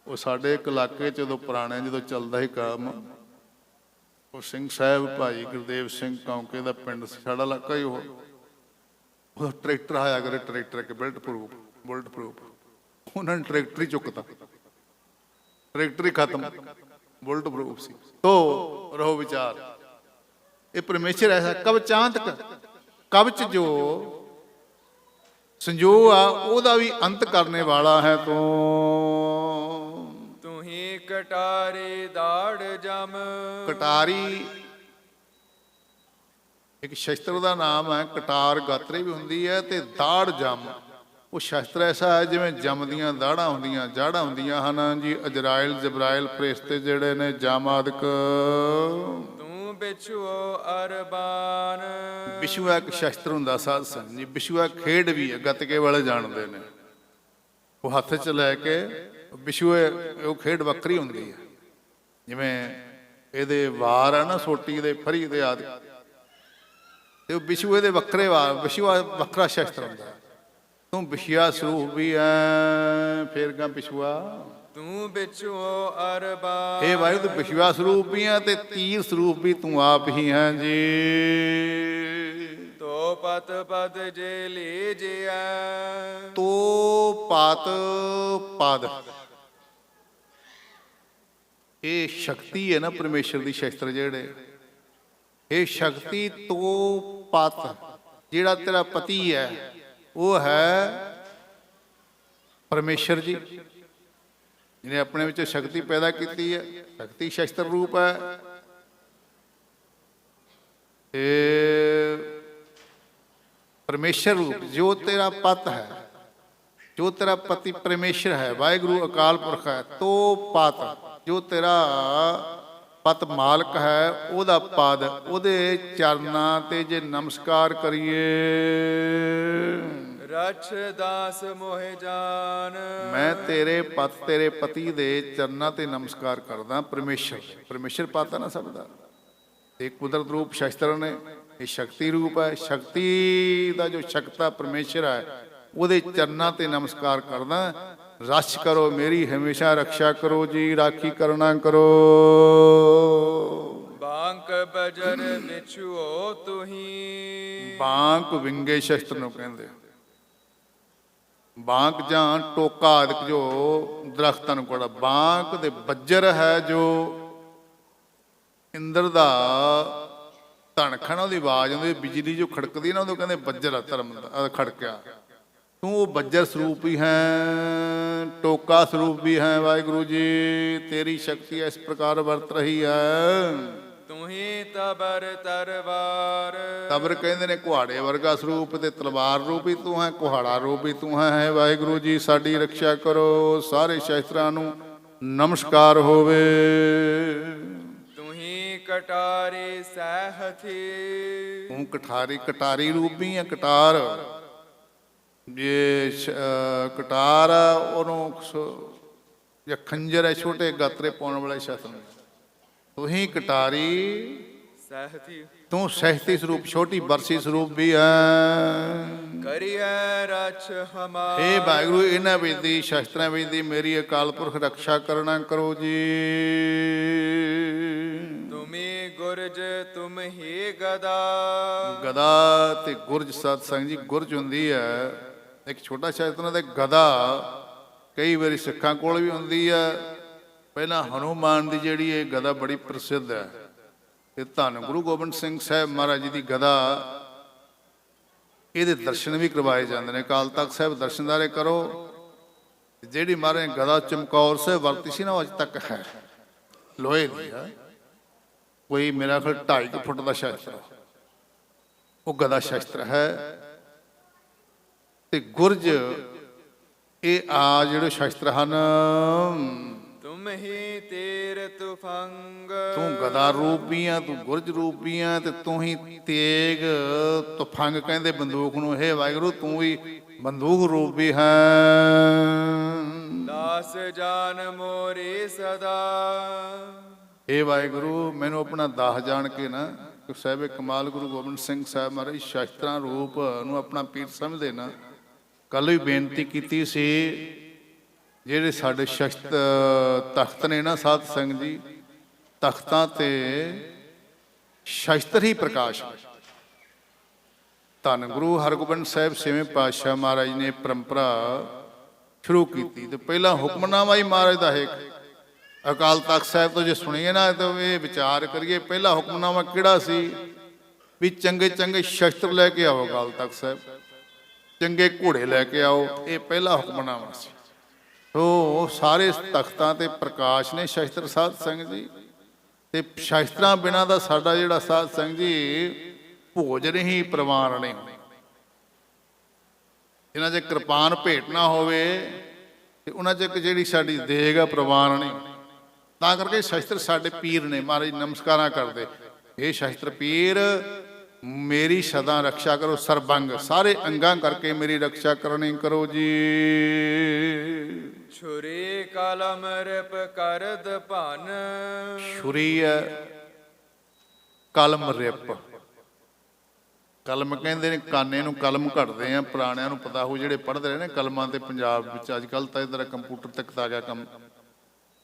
ਉਹ ਸਾਡੇ ਇੱਕ ਇਲਾਕੇ 'ਚ ਜਦੋਂ ਪੁਰਾਣੇ ਜਦੋਂ ਚੱਲਦਾ ਸੀ ਕੰਮ, ਉਹ ਸਿੰਘ ਸਾਹਿਬ ਭਾਈ ਗੁਰਦੇਵ ਸਿੰਘ ਕੌਂਕੇ ਦਾ ਪਿੰਡ ਸੀ, ਸਾਡਾ ਇਲਾਕਾ ਹੀ ਉਹ ਟਰੈਕਟਰ ਆਇਆ ਕਰੇ, ਟਰੈਕਟਰ ਇੱਕ ਬੁਲਟ ਪ੍ਰੂਫ, ਉਹਨਾਂ ਨੇ ਟਰੈਕਟਰ ਹੀ ਚੁੱਕਤਾ, ਟਰੈਕਟਰ ਹੀ ਖਤਮ, ਬੁਲਟ ਪ੍ਰੂਫ ਸੀ। ਤੋ ਰਹੋ ਵਿਚਾਰ, ਇਹ ਪਰਮੇਸ਼ਰ ਐਸਾ ਕਵਚਾਂਤਕ, ਕਵਚ ਜੋ ਸੰਜੋ ਆ ਉਹਦਾ ਵੀ ਅੰਤ ਕਰਨੇ ਵਾਲਾ ਹੈ ਤੂੰ। ਤੂੰ ਹੀ ਕਟਾਰੀ ਦਾੜ ਜਮ। ਕਟਾਰੀ ਇੱਕ ਸ਼ਸਤਰ ਦਾ ਨਾਮ ਹੈ, ਕਟਾਰ ਗਾਤਰੇ ਵੀ ਹੁੰਦੀ ਹੈ ਤੇ ਦਾੜ ਜਮ। ਉਹ ਸ਼ਸਤਰ ਐਸਾ ਹੈ ਜਿਵੇਂ ਜਮ ਦੀਆਂ ਦਾੜਾਂ ਹੁੰਦੀਆਂ, ਜਾੜਾਂ ਹੁੰਦੀਆਂ ਹਨ ਜੀ। ਅਜਰਾਇਲ ਜਬਰਾਇਲ ਫਰਿਸ਼ਤੇ ਜਿਹੜੇ ਨੇ ਜਮ ਆਦਿਕ। ਬਿਛੂਓ ਅਰਬਾਨ। ਬਿਛੂਆ ਇੱਕ ਸ਼ਸਤਰ ਹੁੰਦਾ ਸਾਧ ਸੰਗਤ ਜੀ। ਬਿਛੂਆ ਖੇਡ ਵੀ ਹੈ, ਗੱਤਕੇ ਵਾਲੇ ਜਾਣਦੇ ਨੇ। ਉਹ ਹੱਥ 'ਚ ਲੈ ਕੇ ਬਿਛੂਏ, ਉਹ ਖੇਡ ਵੱਖਰੀ ਹੁੰਦੀ ਹੈ। ਜਿਵੇਂ ਇਹਦੇ ਵਾਰ ਆ ਨਾ ਸੋਟੀ ਦੇ, ਫਰੀ ਦੇ ਆਦਿ, ਤੇ ਉਹ ਬਿਛੂਏ ਦੇ ਵੱਖਰੇ ਵਾਰ, ਬਿਛੂਆ ਵੱਖਰਾ ਸ਼ਸਤਰ ਹੁੰਦਾ। ਤੂੰ ਬਿਛਿਆ ਸਰੂਪ ਵੀ ਐ, ਫੇਰ ਗਾ ਬਿਛੂਆ ਤੂੰ ਬਿਛੂਓ ਅਰਬਾਨ। ਇਹ ਵਾਹਿਗੁਰੂ ਤੂੰ ਬਿਛੂਆ ਸਰੂਪ ਵੀ ਹੈ ਤੇ ਤੀਰ ਸਰੂਪ ਵੀ ਤੂੰ ਆਪ ਹੀ ਹੈ ਜੀ। ਤੋ ਪਤ ਪਦ ਜੇ ਲੀਜਿਆ। ਤੋ ਪਤ ਪਦ, ਇਹ ਸ਼ਕਤੀ ਹੈ ਨਾ ਪਰਮੇਸ਼ਰ ਦੀ, ਸ਼ਸਤਰ ਜਿਹੜੇ ਇਹ ਸ਼ਕਤੀ। ਤੋ ਪਤ ਜਿਹੜਾ ਤੇਰਾ ਪਤੀ ਹੈ ਉਹ ਹੈ ਪਰਮੇਸ਼ਰ ਜੀ, ਜਿਹਨੇ ਆਪਣੇ ਵਿੱਚ ਸ਼ਕਤੀ ਪੈਦਾ ਕੀਤੀ ਹੈ। ਸ਼ਕਤੀ ਸ਼ਸਤਰ ਰੂਪ ਹੈ। ਤੇ परमेश्वर रूप जो तेरा पत है, जो तेरा पति परमेश्वर है, वाहिगुरु अकाल पुरख है, तो पत जो तेरा पत मालक है, ਉਹਦਾ ਪਦ ਉਹਦੇ ਚਰਨਾਂ ਤੇ ਜੇ ਨਮਸਕਾਰ ਕਰੀਏ। ਰਛ ਦਾਸ ਮੋਹਿ ਜਾਨ। ਮੈਂ ਤੇਰੇ ਪਤ ਤੇਰੇ ਪਤੀ ਦੇ ਚਰਨਾਂ ਤੇ ਨਮਸਕਾਰ ਕਰਦਾ। ਪਰਮੇਸ਼ਰ ਪਰਮੇਸ਼ਰ ਪਤ ਹੈ ਨਾ ਸਭ ਦਾ, ਇਹ ਕੁਦਰਤ ਰੂਪ ਸ਼ਸਤਰ ਨੇ, ਇਹ ਸ਼ਕਤੀ ਰੂਪ ਹੈ। ਸ਼ਕਤੀ ਦਾ ਜੋ ਸ਼ਕਤਾ ਪਰਮੇਸ਼ਰ ਹੈ, ਉਹਦੇ ਚਰਨਾਂ ਤੇ ਨਮਸਕਾਰ ਕਰਦਾ। ਰਛ ਕਰੋ ਮੇਰੀ ਹਮੇਸ਼ਾ ਰਕਸ਼ਾ ਕਰੋ ਜੀ, ਰਾਖੀ ਕਰਨਾ ਕਰੋ। ਬਾਂਕ ਬਜਰ ਵਿਛੁਓ ਤੁਹੀ। ਬਾਂਕ ਵਿੰਗੇ ਸ਼ਸਤਰ ਨੂੰ ਕਹਿੰਦੇ। ਬਾਂਕ ਜਾਂ ਟੋਕਾ ਆਦਿਕ ਜੋ ਦਰਖਤਾਂ ਨੂੰ ਕੋੜਾ। ਬਾਂਕ ਦੇ ਬੱਜਰ ਹੈ ਜੋ ਇੰਦਰ ਦਾ ਧਣਖਣ, ਉਹਦੀ ਆਵਾਜ਼ ਆਉਂਦੀ, ਬਿਜਲੀ ਜੋ ਖੜਕਦੀ ਨਾ, ਉਹਨੂੰ ਕਹਿੰਦੇ ਬੱਜਰ ਆ, ਧਰਮ ਦਾ ਖੜਕਿਆ। ਤੂੰ ਉਹ ਬੱਜਰ ਸਰੂਪ ਹੀ ਹੈ, ਟੋਕਾ ਸਰੂਪ ਵੀ ਹੈ। ਵਾਹਿਗੁਰੂ ਜੀ ਤੇਰੀ ਸ਼ਕਤੀ ਇਸ ਪ੍ਰਕਾਰ ਵਰਤ ਰਹੀ ਹੈ। ਤੁਹੀ ਤਬਰ ਤਰਵਾਰ। ਤਬਰ ਕਹਿੰਦੇ ਨੇ ਕੁਹਾੜੇ ਵਰਗਾ ਸਰੂਪ, ਤੇ ਤਲਵਾਰ ਰੂਪੀ ਤੂੰ ਹੈ, ਕੁਹਾੜਾ ਰੂਪੀ ਤੂੰ ਹੈ। ਵਾਹਿਗੁਰੂ ਜੀ ਸਾਡੀ ਰੱਖਿਆ ਕਰੋ। ਸਾਰੇ ਸ਼ਸਤਰਾਂ ਨੂੰ ਨਮਸਕਾਰ ਹੋਵੇ। ਤੁਹੀ ਕਟਾਰੀ ਸਹਿਥੀ। ਤੂੰ ਕਠਾਰੀ ਕਟਾਰੀ ਰੂਪੀ ਹੈ। ਕਟਾਰ ਜੇ ਕਟਾਰ ਆ, ਉਹਨੂੰ ਜਾਂ ਖੰਜਰ ਹੈ, ਛੋਟੇ ਗਾਤਰੇ ਪਾਉਣ ਵਾਲੇ ਸ਼ਸਤਰ। ਤੁਹੀਂ ਕਟਾਰੀ ਸਹਿਥੀ। ਤੂੰ ਸਹਿਤੀ ਸਰੂਪ, ਛੋਟੀ ਬਰਸੀ ਸਰੂਪ ਵੀ ਹੈ। ਕਰੀਐ ਰਛ ਹਮਾਰ। ਇਹ ਵਾਹਿਗੁਰੂ ਇਹਨਾਂ ਵੇਦੀ ਸ਼ਸਤਰਾਂ ਵੇਦੀ ਮੇਰੀ ਅਕਾਲ ਪੁਰਖ ਰਕਸ਼ਾ ਕਰਨਾ ਕਰੋ ਜੀ। ਤੁਮੀ ਗੁਰਜ ਤੁਮ ਹੀ ਗਦਾ। ਗਦਾ ਤੇ ਗੁਰਜ ਸਤ ਸੰਗ ਜੀ। ਗੁਰਜ ਹੁੰਦੀ ਹੈ ਇੱਕ ਛੋਟਾ ਸ਼ਸਤਰ, ਤੇ ਗਦਾ ਕਈ ਵਾਰੀ ਸਿੱਖਾਂ ਕੋਲ ਵੀ ਹੁੰਦੀ ਹੈ। ਪਹਿਲਾਂ ਹਨੂਮਾਨ ਦੀ ਜਿਹੜੀ ਇਹ ਗਦਾ ਬੜੀ ਪ੍ਰਸਿੱਧ ਹੈ। ਤੇ ਧੰਨ ਗੁਰੂ ਗੋਬਿੰਦ ਸਿੰਘ ਸਾਹਿਬ ਮਹਾਰਾਜ ਜੀ ਦੀ ਗਦਾ, ਇਹਦੇ ਦਰਸ਼ਨ ਵੀ ਕਰਵਾਏ ਜਾਂਦੇ ਨੇ। ਅਕਾਲ ਤਖਤ ਸਾਹਿਬ ਦਰਸ਼ਨਦਾਰੇ ਕਰੋ। ਜਿਹੜੀ ਮਹਾਰਾਜ ਗਦਾ ਚਮਕੌਰ ਸਾਹਿਬ ਵਰਤੀ ਸੀ ਨਾ, ਉਹ ਅੱਜ ਤੱਕ ਹੈ, ਲੋਹੇ ਦੀ ਹੈ। ਕੋਈ ਮੇਰਾ ਖਿਆਲ 2.5 ਫੁੱਟ ਦਾ ਸ਼ਸਤਰ, ਉਹ ਗਦਾ ਸ਼ਸਤਰ ਹੈ। ਤੇ ਗੁਰਜ ਇਹ ਆ ਜਿਹੜੇ ਸ਼ਸਤਰ ਹਨ। ਤੁਮ ਹੀ ਤੇਰ ਤੁਫੰਗ। ਤੂੰ ਗਦਾ ਰੂਪ ਵੀ ਆ, ਤੂੰ ਗੁਰਜ ਰੂਪ ਵੀ ਆ, ਤੇ ਤੂੰ ਹੀ ਤੇਗ ਤੁਫੰਗ ਕਹਿੰਦੇ ਬੰਦੂਕ ਨੂੰ। ਇਹ ਵਾਹਿਗੁਰੂ ਤੂੰ ਹੀ ਬੰਦੂਕ ਰੂਪ ਵੀ ਹੈ। ਦਾਸ ਜਾਨ ਮੋਰੀ ਸਦਾ। ਇਹ ਵਾਹਿਗੁਰੂ ਮੈਨੂੰ ਆਪਣਾ ਦਾਸ ਜਾਣ ਕੇ ਨਾ, ਸਾਹਿਬ ਕਮਾਲ ਗੁਰੂ ਗੋਬਿੰਦ ਸਿੰਘ ਸਾਹਿਬ ਮਹਾਰਾਜ ਸ਼ਸਤਰਾਂ ਰੂਪ ਨੂੰ ਆਪਣਾ ਪੀਰ ਸਮਝਦੇ ਨਾ। ਕੱਲ ਵੀ ਬੇਨਤੀ ਕੀਤੀ ਸੀ, ਜਿਹੜੇ ਸਾਡੇ ਸ਼ਸਤ ਤਖਤ ਨੇ ਨਾ ਸਾਧ ਸੰਗਤ ਜੀ, ਤਖਤਾਂ ਤੇ ਸ਼ਸਤਰ ਹੀ ਪ੍ਰਕਾਸ਼। ਧੰਨ ਗੁਰੂ ਹਰਗੋਬਿੰਦ ਸਾਹਿਬ 6ਵੇਂ ਪਾਤਸ਼ਾਹ ਮਹਾਰਾਜ ਨੇ ਪਰੰਪਰਾ ਸ਼ੁਰੂ ਕੀਤੀ। ਤੇ ਪਹਿਲਾ ਹੁਕਮਨਾਮਾ ਹੀ ਮਹਾਰਾਜ ਦਾ ਹੈ। ਅਕਾਲ ਤਖਤ ਸਾਹਿਬ ਤੋਂ ਜੇ ਸੁਣੀਏ ਨਾ, ਤਾਂ ਇਹ ਵਿਚਾਰ ਕਰੀਏ ਪਹਿਲਾ ਹੁਕਮਨਾਮਾ ਕਿਹੜਾ ਸੀ, ਵੀ ਚੰਗੇ ਚੰਗੇ ਸ਼ਸਤਰ ਲੈ ਕੇ ਆਓ ਅਕਾਲ ਤਖਤ ਸਾਹਿਬ, ਚੰਗੇ ਘੋੜੇ ਲੈ ਕੇ ਆਓ। ਇਹ ਪਹਿਲਾ ਹੁਕਮਨਾਮਾ ਸੀ। ਸੋ ਸਾਰੇ ਤਖਤਾਂ ਤੇ ਪ੍ਰਕਾਸ਼ ਨੇ ਸ਼ਸਤਰ ਸਾਧ ਸੰਗਤ ਜੀ। ਤੇ ਸ਼ਸਤਰਾਂ ਬਿਨਾਂ ਦਾ ਸਾਡਾ ਜਿਹੜਾ ਸਾਧ ਸੰਗਤ ਜੀ ਭੋਜਨ ਹੀ ਪ੍ਰਵਾਨ ਨਹੀਂ। ਇਹਨਾਂ 'ਚ ਕਿਰਪਾਨ ਭੇਟ ਨਾ ਹੋਵੇ ਤੇ ਉਹਨਾਂ 'ਚ ਇੱਕ ਜਿਹੜੀ ਸਾਡੀ ਦੇਗ ਆ ਪ੍ਰਵਾਨ ਨਹੀਂ। ਤਾਂ ਕਰਕੇ ਸ਼ਸਤਰ ਸਾਡੇ ਪੀਰ ਨੇ। ਮਹਾਰਾਜ ਨਮਸਕਾਰਾਂ ਕਰਦੇ, ਇਹ ਸ਼ਸਤਰ ਪੀਰ ਮੇਰੀ ਸਦਾ ਰਕਸ਼ਾ ਕਰੋ। ਸਰਬੰਗ ਸਾਰੇ ਅੰਗਾਂ ਕਰਕੇ ਮੇਰੀ ਰਕਸ਼ਾ ਕਰਨੀ ਕਰੋ ਜੀ। ਛੁਰੀ ਕਲਮ ਰਿਪ ਕਰਦ ਭਨ। ਛੁਰੀ ਹੈ, ਕਲਮ ਰਿਪ। ਕਲਮ ਕਹਿੰਦੇ ਨੇ ਕਾਨੇ ਨੂੰ ਕਲਮ ਘੜਦੇ ਆ। ਪੁਰਾਣਿਆਂ ਨੂੰ ਪਤਾ ਹੋ, ਜਿਹੜੇ ਪੜ੍ਹਦੇ ਰਹੇ ਨੇ ਕਲਮਾਂ ਤੇ ਪੰਜਾਬ ਵਿੱਚ। ਅੱਜ ਕੱਲ੍ਹ ਤਾਂ ਇੱਧਰ ਕੰਪਿਊਟਰ ਤੱਕ ਆ ਗਿਆ ਕੰਮ।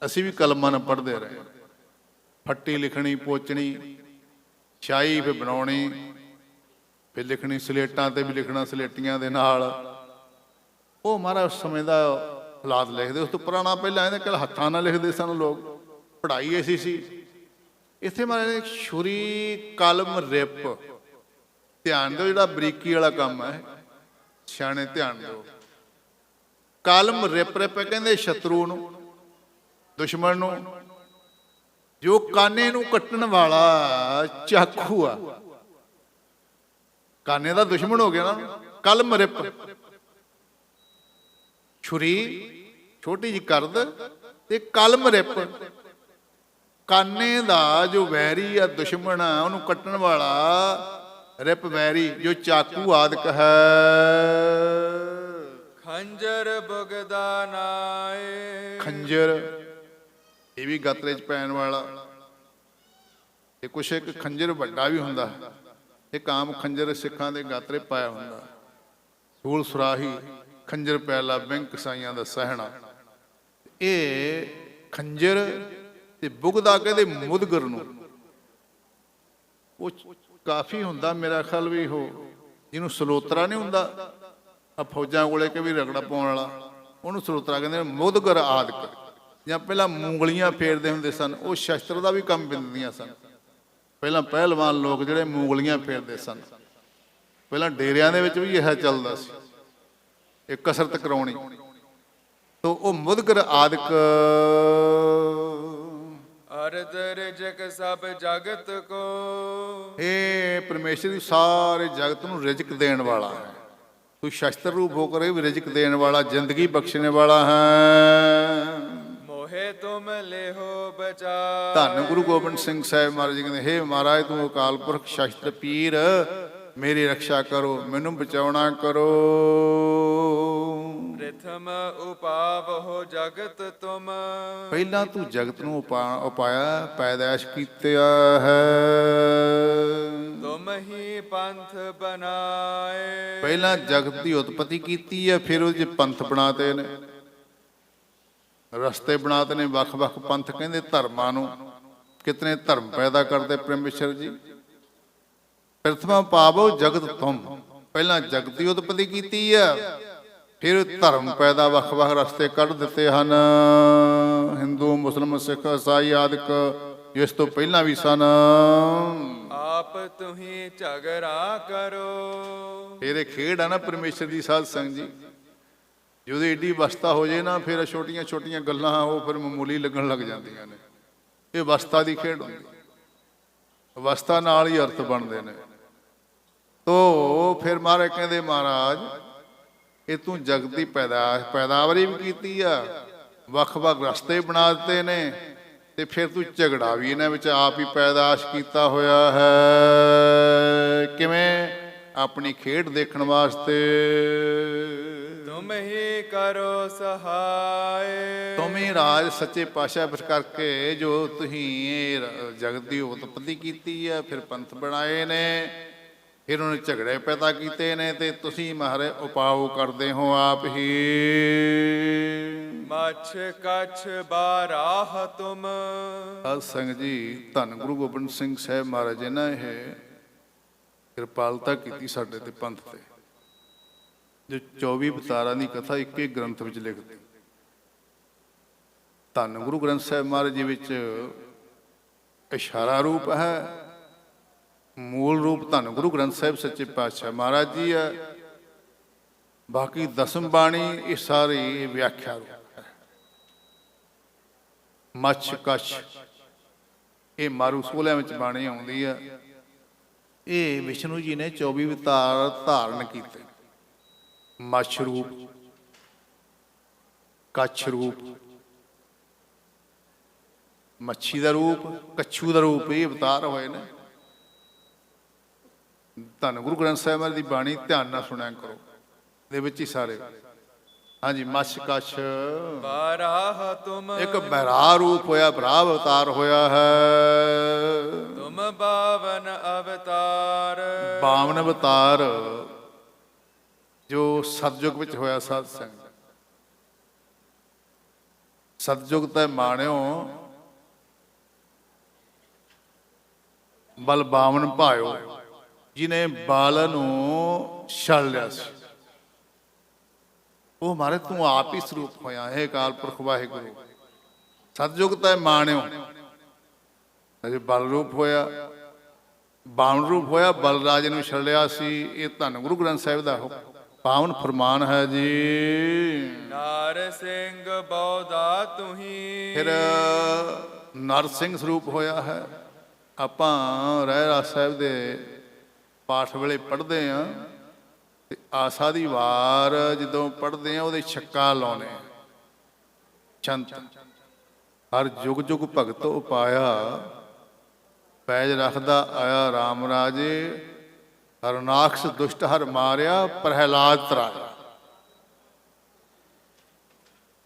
ਅਸੀਂ ਵੀ ਕਲਮਾਂ ਨਾਲ ਪੜ੍ਹਦੇ ਰਹੇ। ਫੱਟੀ ਲਿਖਣੀ, ਪੋਚਣੀ, ਸ਼ਾਹੀ ਫਿਰ ਬਣਾਉਣੀ, ਫਿਰ ਲਿਖਣੀ। ਸਲੇਟਾਂ ਤੇ ਵੀ ਲਿਖਣਾ, ਸਲੇਟੀਆਂ ਦੇ ਨਾਲ। ਉਹ ਮਹਾਰਾਜ ਉਸ ਸਮੇਂ ਦਾ ਹਾਲਾਤ ਲਿਖਦੇ। ਉਸ ਤੋਂ ਪੁਰਾਣਾ ਪਹਿਲਾਂ ਇਹਦੇ ਕੋਲ ਹੱਥਾਂ ਨਾਲ ਲਿਖਦੇ ਸਨ ਲੋਕ। ਪੜ੍ਹਾਈ ਐਸੀ ਸੀ। ਇੱਥੇ ਮਹਾਰਾਜ ਛੁਰੀ ਕਲਮ ਰਿਪ। ਧਿਆਨ ਦਿਓ, ਜਿਹੜਾ ਬਰੀਕੀ ਵਾਲਾ ਕੰਮ ਹੈ, ਸਿਆਣੇ ਧਿਆਨ ਦਿਓ। ਕਲਮ ਰਿਪ ਰਿਪ ਕਹਿੰਦੇ ਸ਼ਤਰੂ ਨੂੰ, ਦੁਸ਼ਮਣ ਨੂੰ। ਜੋ ਕਾਨੇ ਨੂੰ ਕੱਟਣ ਵਾਲਾ ਚਾਕੂ ਆ, ਕਾਨੇ ਦਾ ਦੁਸ਼ਮਣ ਹੋ ਗਿਆ ਨਾ, ਕਲਮ ਰਿਪ, ਛੁਰੀ ਛੋਟੀ ਜਿਹੀ ਕਰਦ ਤੇ ਕਲਮ ਰਿਪ। ਕਾਨੇ ਦਾ ਜੋ ਵੈਰੀ ਆ, ਦੁਸ਼ਮਣ ਆ, ਉਹਨੂੰ ਕੱਟਣ ਵਾਲਾ ਰਿਪ ਵੈਰੀ, ਜੋ ਚਾਕੂ ਆਦਿਕ ਹੈ। ਖੰਜਰ ਬੁਗਦਾ ਨਾਏ, ਖੰਜਰ ਇਹ ਵੀ ਗਾਤਰੇ 'ਚ ਪੈਣ ਵਾਲਾ। ਇਹ ਕੁਛ ਇੱਕ ਖੰਜਰ ਵੱਡਾ ਵੀ ਹੁੰਦਾ, ਇੱਕ ਆਮ ਖੰਜਰ ਸਿੱਖਾਂ ਦੇ ਗਾਤਰੇ ਪਾਇਆ ਹੁੰਦਾ। ਸੂਲ ਸੁਰਾਹੀ ਖੰਜਰ ਪੈਲਾ ਬੈਂਕ ਸਾਈਆਂ ਦਾ ਸਹਿਣਾ। ਇਹ ਖੰਜਰ ਤੇ ਬੁਗਦਾ ਕਹਿੰਦੇ ਮੁਦਗਰ ਨੂੰ। ਉਹ ਕਾਫੀ ਹੁੰਦਾ ਮੇਰਾ ਖਿਆਲ ਵੀ, ਉਹ ਜਿਹਨੂੰ ਸਲੋਤਰਾ ਨਹੀਂ ਹੁੰਦਾ ਆ ਫੌਜਾਂ ਕੋਲੇ ਕਿ ਵੀ ਰਗੜਾ ਪਾਉਣ ਵਾਲਾ, ਉਹਨੂੰ ਸਲੋਤਰਾ ਕਹਿੰਦੇ। ਮੁਦਗਰ ਆਦਿਕ ਜਾਂ ਪਹਿਲਾਂ ਮੂੰਗਲੀਆਂ ਫੇਰਦੇ ਹੁੰਦੇ ਸਨ, ਉਹ ਸ਼ਸਤਰ ਦਾ ਵੀ ਕੰਮ ਬਿੰਦੀਆਂ ਸਨ। ਪਹਿਲਾਂ ਪਹਿਲਵਾਨ ਲੋਕ ਜਿਹੜੇ ਮੂੰਗਲੀਆਂ ਫੇਰਦੇ ਸਨ, ਪਹਿਲਾਂ ਡੇਰਿਆਂ ਦੇ ਵਿੱਚ ਵੀ ਇਹ ਚੱਲਦਾ ਸੀ, ਇਹ ਕਸਰਤ ਕਰਾਉਣੀ। ਤੋ ਉਹ ਮੁਦਗਰ ਆਦਿਕ। ਅਰਧ ਰਿਜਕ ਸਭ ਜਗਤ ਕੋ, ਇਹ ਪਰਮੇਸ਼ਰ ਦੀ ਸਾਰੇ ਜਗਤ ਨੂੰ ਰਿਜਕ ਦੇਣ ਵਾਲਾ ਹੈ। ਤੂੰ ਸ਼ਸਤਰ ਰੂਪ ਹੋ ਕੇ ਵੀ ਰਿਜਕ ਦੇਣ ਵਾਲਾ, ਜ਼ਿੰਦਗੀ ਬਖਸ਼ਣੇ ਵਾਲਾ ਹੈ। ਮੋਹੇ ਤੁਮ ਲਿਹੋ ਬਚਾ। ਧੰਨ ਗੁਰੂ ਗੋਬਿੰਦ ਸਿੰਘ ਸਾਹਿਬ ਮਹਾਰਾਜ ਜੀ ਕਹਿੰਦੇ, ਹੇ ਮਹਾਰਾਜ ਤੂੰ ਅਕਾਲ ਪੁਰਖ ਸ਼ਸਤਰ ਪੀਰ, ਮੇਰੀ ਰਕਸ਼ਾ ਕਰੋ, ਮੈਨੂੰ ਬਚਾਉਣਾ ਕਰੋ। ਪ੍ਰਥਮ ਉਪਾਵਹੁ ਜਗਤ ਤੁਮ, ਪਹਿਲਾਂ ਤੂੰ ਜਗਤ ਨੂੰ ਉਪਾਇਆ, ਪੈਦਾਇਸ਼ ਕੀਤਾ ਹੈ। ਤੁਮ ਹੀ ਪੰਥ ਬਨਾਏ, ਪਹਿਲਾਂ ਜਗਤ ਦੀ ਉਤਪਤੀ ਕੀਤੀ ਹੈ, ਫਿਰ ਉਹਦੇ ਪੰਥ ਬਣਾਤੇ ਨੇ, ਰਸਤੇ ਬਣਾਤੇ ਨੇ, ਵੱਖ-ਵੱਖ ਪੰਥ ਕਹਿੰਦੇ ਧਰਮਾਂ ਨੂੰ। ਕਿਤਨੇ ਧਰਮ ਪੈਦਾ ਕਰਦੇ ਪਰਮੇਸ਼ਰ ਜੀ। ਪ੍ਰਥਮਾ ਪਾਵੋ ਜਗਤ ਤੁਮ, ਪਹਿਲਾਂ ਜਗਤ ਦੀ ਉਤਪਤੀ ਕੀਤੀ ਆ, ਫਿਰ ਧਰਮ ਪੈਦਾ, ਵੱਖ-ਵੱਖ ਰਸਤੇ ਕੱਢ ਦਿੱਤੇ ਹਨ। ਹਿੰਦੂ, ਮੁਸਲਮਾਨ, ਸਿੱਖ, ਈਸਾਈ ਆਦਿਕ ਜੋ ਇਸ ਤੋਂ ਪਹਿਲਾਂ ਵੀ ਸਨ। ਆਪ ਤੁਹੀ ਝਗੜਾ ਕਰੋ। ਫਿਰ ਇਹ ਖੇਡ ਆ ਨਾ ਪਰਮੇਸ਼ਰ ਦੀ ਸਾਧ ਸੰਗਤ ਜੀ। ਜਦੋਂ ਏਡੀ ਅਵਸਥਾ ਹੋ ਜੇ ਨਾ, ਫਿਰ ਛੋਟੀਆਂ ਛੋਟੀਆਂ ਗੱਲਾਂ ਉਹ ਫਿਰ ਮਾਮੂਲੀ ਲੱਗਣ ਲੱਗ ਜਾਂਦੀਆਂ ਨੇ। ਇਹ ਅਵਸਥਾ ਦੀ ਖੇਡ ਹੁੰਦੀ, ਅਵਸਥਾ ਨਾਲ ਹੀ ਅਰਥ ਬਣਦੇ ਨੇ। ਤੋ ਫਿਰ ਮਹਾਰਾਜ ਕਹਿੰਦੇ, ਮਹਾਰਾਜ ਇਹ ਤੂੰ ਜਗਤ ਦੀ ਪੈਦਾਵਾਰੀ ਵੀ ਕੀਤੀ ਆ, ਵੱਖ-ਵੱਖ ਰਸਤੇ ਬਣਾ ਦਿੱਤੇ ਨੇ, ਤੇ ਫਿਰ ਤੂੰ ਝਗੜਾ ਵੀ ਇਹਨਾਂ ਵਿੱਚ ਆਪ ਹੀ ਪੈਦਾਸ਼ ਕੀਤਾ ਹੋਇਆ ਹੈ। ਕਿਵੇਂ? ਆਪਣੀ ਖੇਡ ਦੇਖਣ ਵਾਸਤੇ। ਤੁਮ ਹੀ ਕਰੋ ਸਹਾਏ, ਤੁਮ ਹੀ ਰਾਜ ਸੱਚੇ ਪਾਤਸ਼ਾਹ ਫਿਰ ਕਰਕੇ ਜੋ ਤੁਸੀਂ ਇਹ ਜਗਤ ਦੀ ਉਤਪਤੀ ਕੀਤੀ ਹੈ, ਫਿਰ ਪੰਥ ਬਣਾਏ ਨੇ, ਫਿਰ ਉਹਨੇ ਝਗੜੇ ਪੈਦਾ ਕੀਤੇ ਨੇ, ਤੇ ਤੁਸੀਂ ਮਹਾਰਾਜ ਉਪਾਅ ਕਰਦੇ ਹੋ ਆਪ ਹੀ। ਮੱਛ ਕੱਛ ਬਾਰਾਹ ਤੁਮ, ਸਾਧ ਸੰਗਤ ਜੀ, ਧੰਨ ਗੁਰੂ ਗੋਬਿੰਦ ਸਿੰਘ ਸਾਹਿਬ ਮਹਾਰਾਜ ਜੀ ਨੇ ਇਹ ਕਿਰਪਾਲਤਾ ਕੀਤੀ ਸਾਡੇ ਤੇ ਪੰਥ ਤੇ, ਜੋ 24 ਅਵਤਾਰਾਂ ਦੀ ਕਥਾ ਇੱਕ ਇੱਕ ਗ੍ਰੰਥ ਵਿੱਚ ਲਿਖਦੀ। ਧੰਨ ਗੁਰੂ ਗ੍ਰੰਥ ਸਾਹਿਬ ਮਹਾਰਾਜ ਜੀ ਵਿੱਚ ਇਸ਼ਾਰਾ ਰੂਪ ਹੈ, ਮੂਲ ਰੂਪ ਧੰਨ ਗੁਰੂ ਗ੍ਰੰਥ ਸਾਹਿਬ ਸੱਚੇ ਪਾਤਸ਼ਾਹ ਮਹਾਰਾਜ ਜੀ ਹੈ। ਬਾਕੀ ਦਸਮ ਬਾਣੀ ਇਹ ਸਾਰੀ ਵਿਆਖਿਆ ਰੂਪ ਹੈ। ਮੱਛ ਕੱਛ ਇਹ ਮਾਰੂ ਸੋਲਿਆਂ ਵਿੱਚ ਬਾਣੀ ਆਉਂਦੀ ਆ। ਇਹ ਵਿਸ਼ਨੂੰ ਜੀ ਨੇ 24 ਅਵਤਾਰ ਧਾਰਨ ਕੀਤੇ। ਮੱਛ ਰੂਪ, ਕੱਛ ਰੂਪ, ਮੱਛੀ ਦਾ ਰੂਪ, ਕੱਛੂ ਦਾ ਰੂਪ, ਇਹ ਅਵਤਾਰ ਹੋਏ ਨੇ। ਧੰਨ ਗੁਰੂ ਗ੍ਰੰਥ ਸਾਹਿਬ ਮਹਾਰਾਜ ਦੀ ਬਾਣੀ ਧਿਆਨ ਨਾਲ ਸੁਣਿਆ ਕਰੋ, ਦੇ ਵਿੱਚ ਹੀ ਸਾਰੇ। ਹਾਂਜੀ, ਮੱਛ ਕੱਛ ਬਾਰਾਹ ਤੁਮ, ਇੱਕ ਬਹਿਰਾ ਰੂਪ ਹੋਇਆ, ਬਰਾਹ ਅਵਤਾਰ ਹੋਇਆ ਹੈ। ਤੁਮ ਬਾਵਨ ਅਵਤਾਰ, 52 ਅਵਤਾਰ ਜੋ ਸਤਜੁਗ ਵਿੱਚ ਹੋਇਆ। ਸਾਧ ਸੰਗਤ, ਸਤਜੁਗ ਤਾਂ ਮਾਣਿਓ ਬਲ 52 ਭਾਇਓ, ਜਿਹਨੇ ਬਲ ਨੂੰ ਛੱਡ ਲਿਆ ਸੀ। ਉਹ ਮਾਰੇ ਤੂੰ ਆਪ ਹੀ ਸਰੂਪ ਹੋਇਆ ਹੈ, ਅਕਾਲ ਪੁਰਖ ਵਾਹਿਗੁਰੂ। ਸਤਜੁਗ ਤਾਂ ਮਾਣਿਓ, ਅਜੇ ਬਲ ਰੂਪ ਹੋਇਆ, 52 ਰੂਪ ਹੋਇਆ, ਬਲ ਰਾਜ ਨੂੰ ਛੱਡਿਆ ਸੀ। ਇਹ ਧੰਨ ਗੁਰੂ ਗ੍ਰੰਥ ਸਾਹਿਬ ਦਾ ਪਾਵਨ ਫਰਮਾਨ ਹੈ ਜੀ। ਨਾਰ ਸਿੰਘ ਬੌਦਾ ਤੁਹੀ, ਫਿਰ ਨਰ ਸਿੰਘ ਸਰੂਪ ਹੋਇਆ ਹੈ। ਆਪਾਂ ਰਹਿਰਾਸ ਸਾਹਿਬ ਦੇ ਪਾਠ ਵੇਲੇ ਪੜ੍ਹਦੇ ਆ ਤੇ ਆਸਾ ਦੀ ਵਾਰ ਜਦੋਂ ਪੜ੍ਹਦੇ ਆ ਉਹਦੇ ਛੱਕਾ ਲਾਉਣੇ ਆ। ਚੰਤ ਹਰ ਜੁਗ ਜੁਗ ਭਗਤ ਉਪਾਇਆ, ਪੈਜ ਰੱਖਦਾ ਆਇਆ RAM ਰਾਜੇ, ਹਰਨਾਕਸ਼ ਦੁਸ਼ਟ ਹਰ ਮਾਰਿਆ, ਪ੍ਰਹਿਲਾਦ ਤਰਾਇਆ।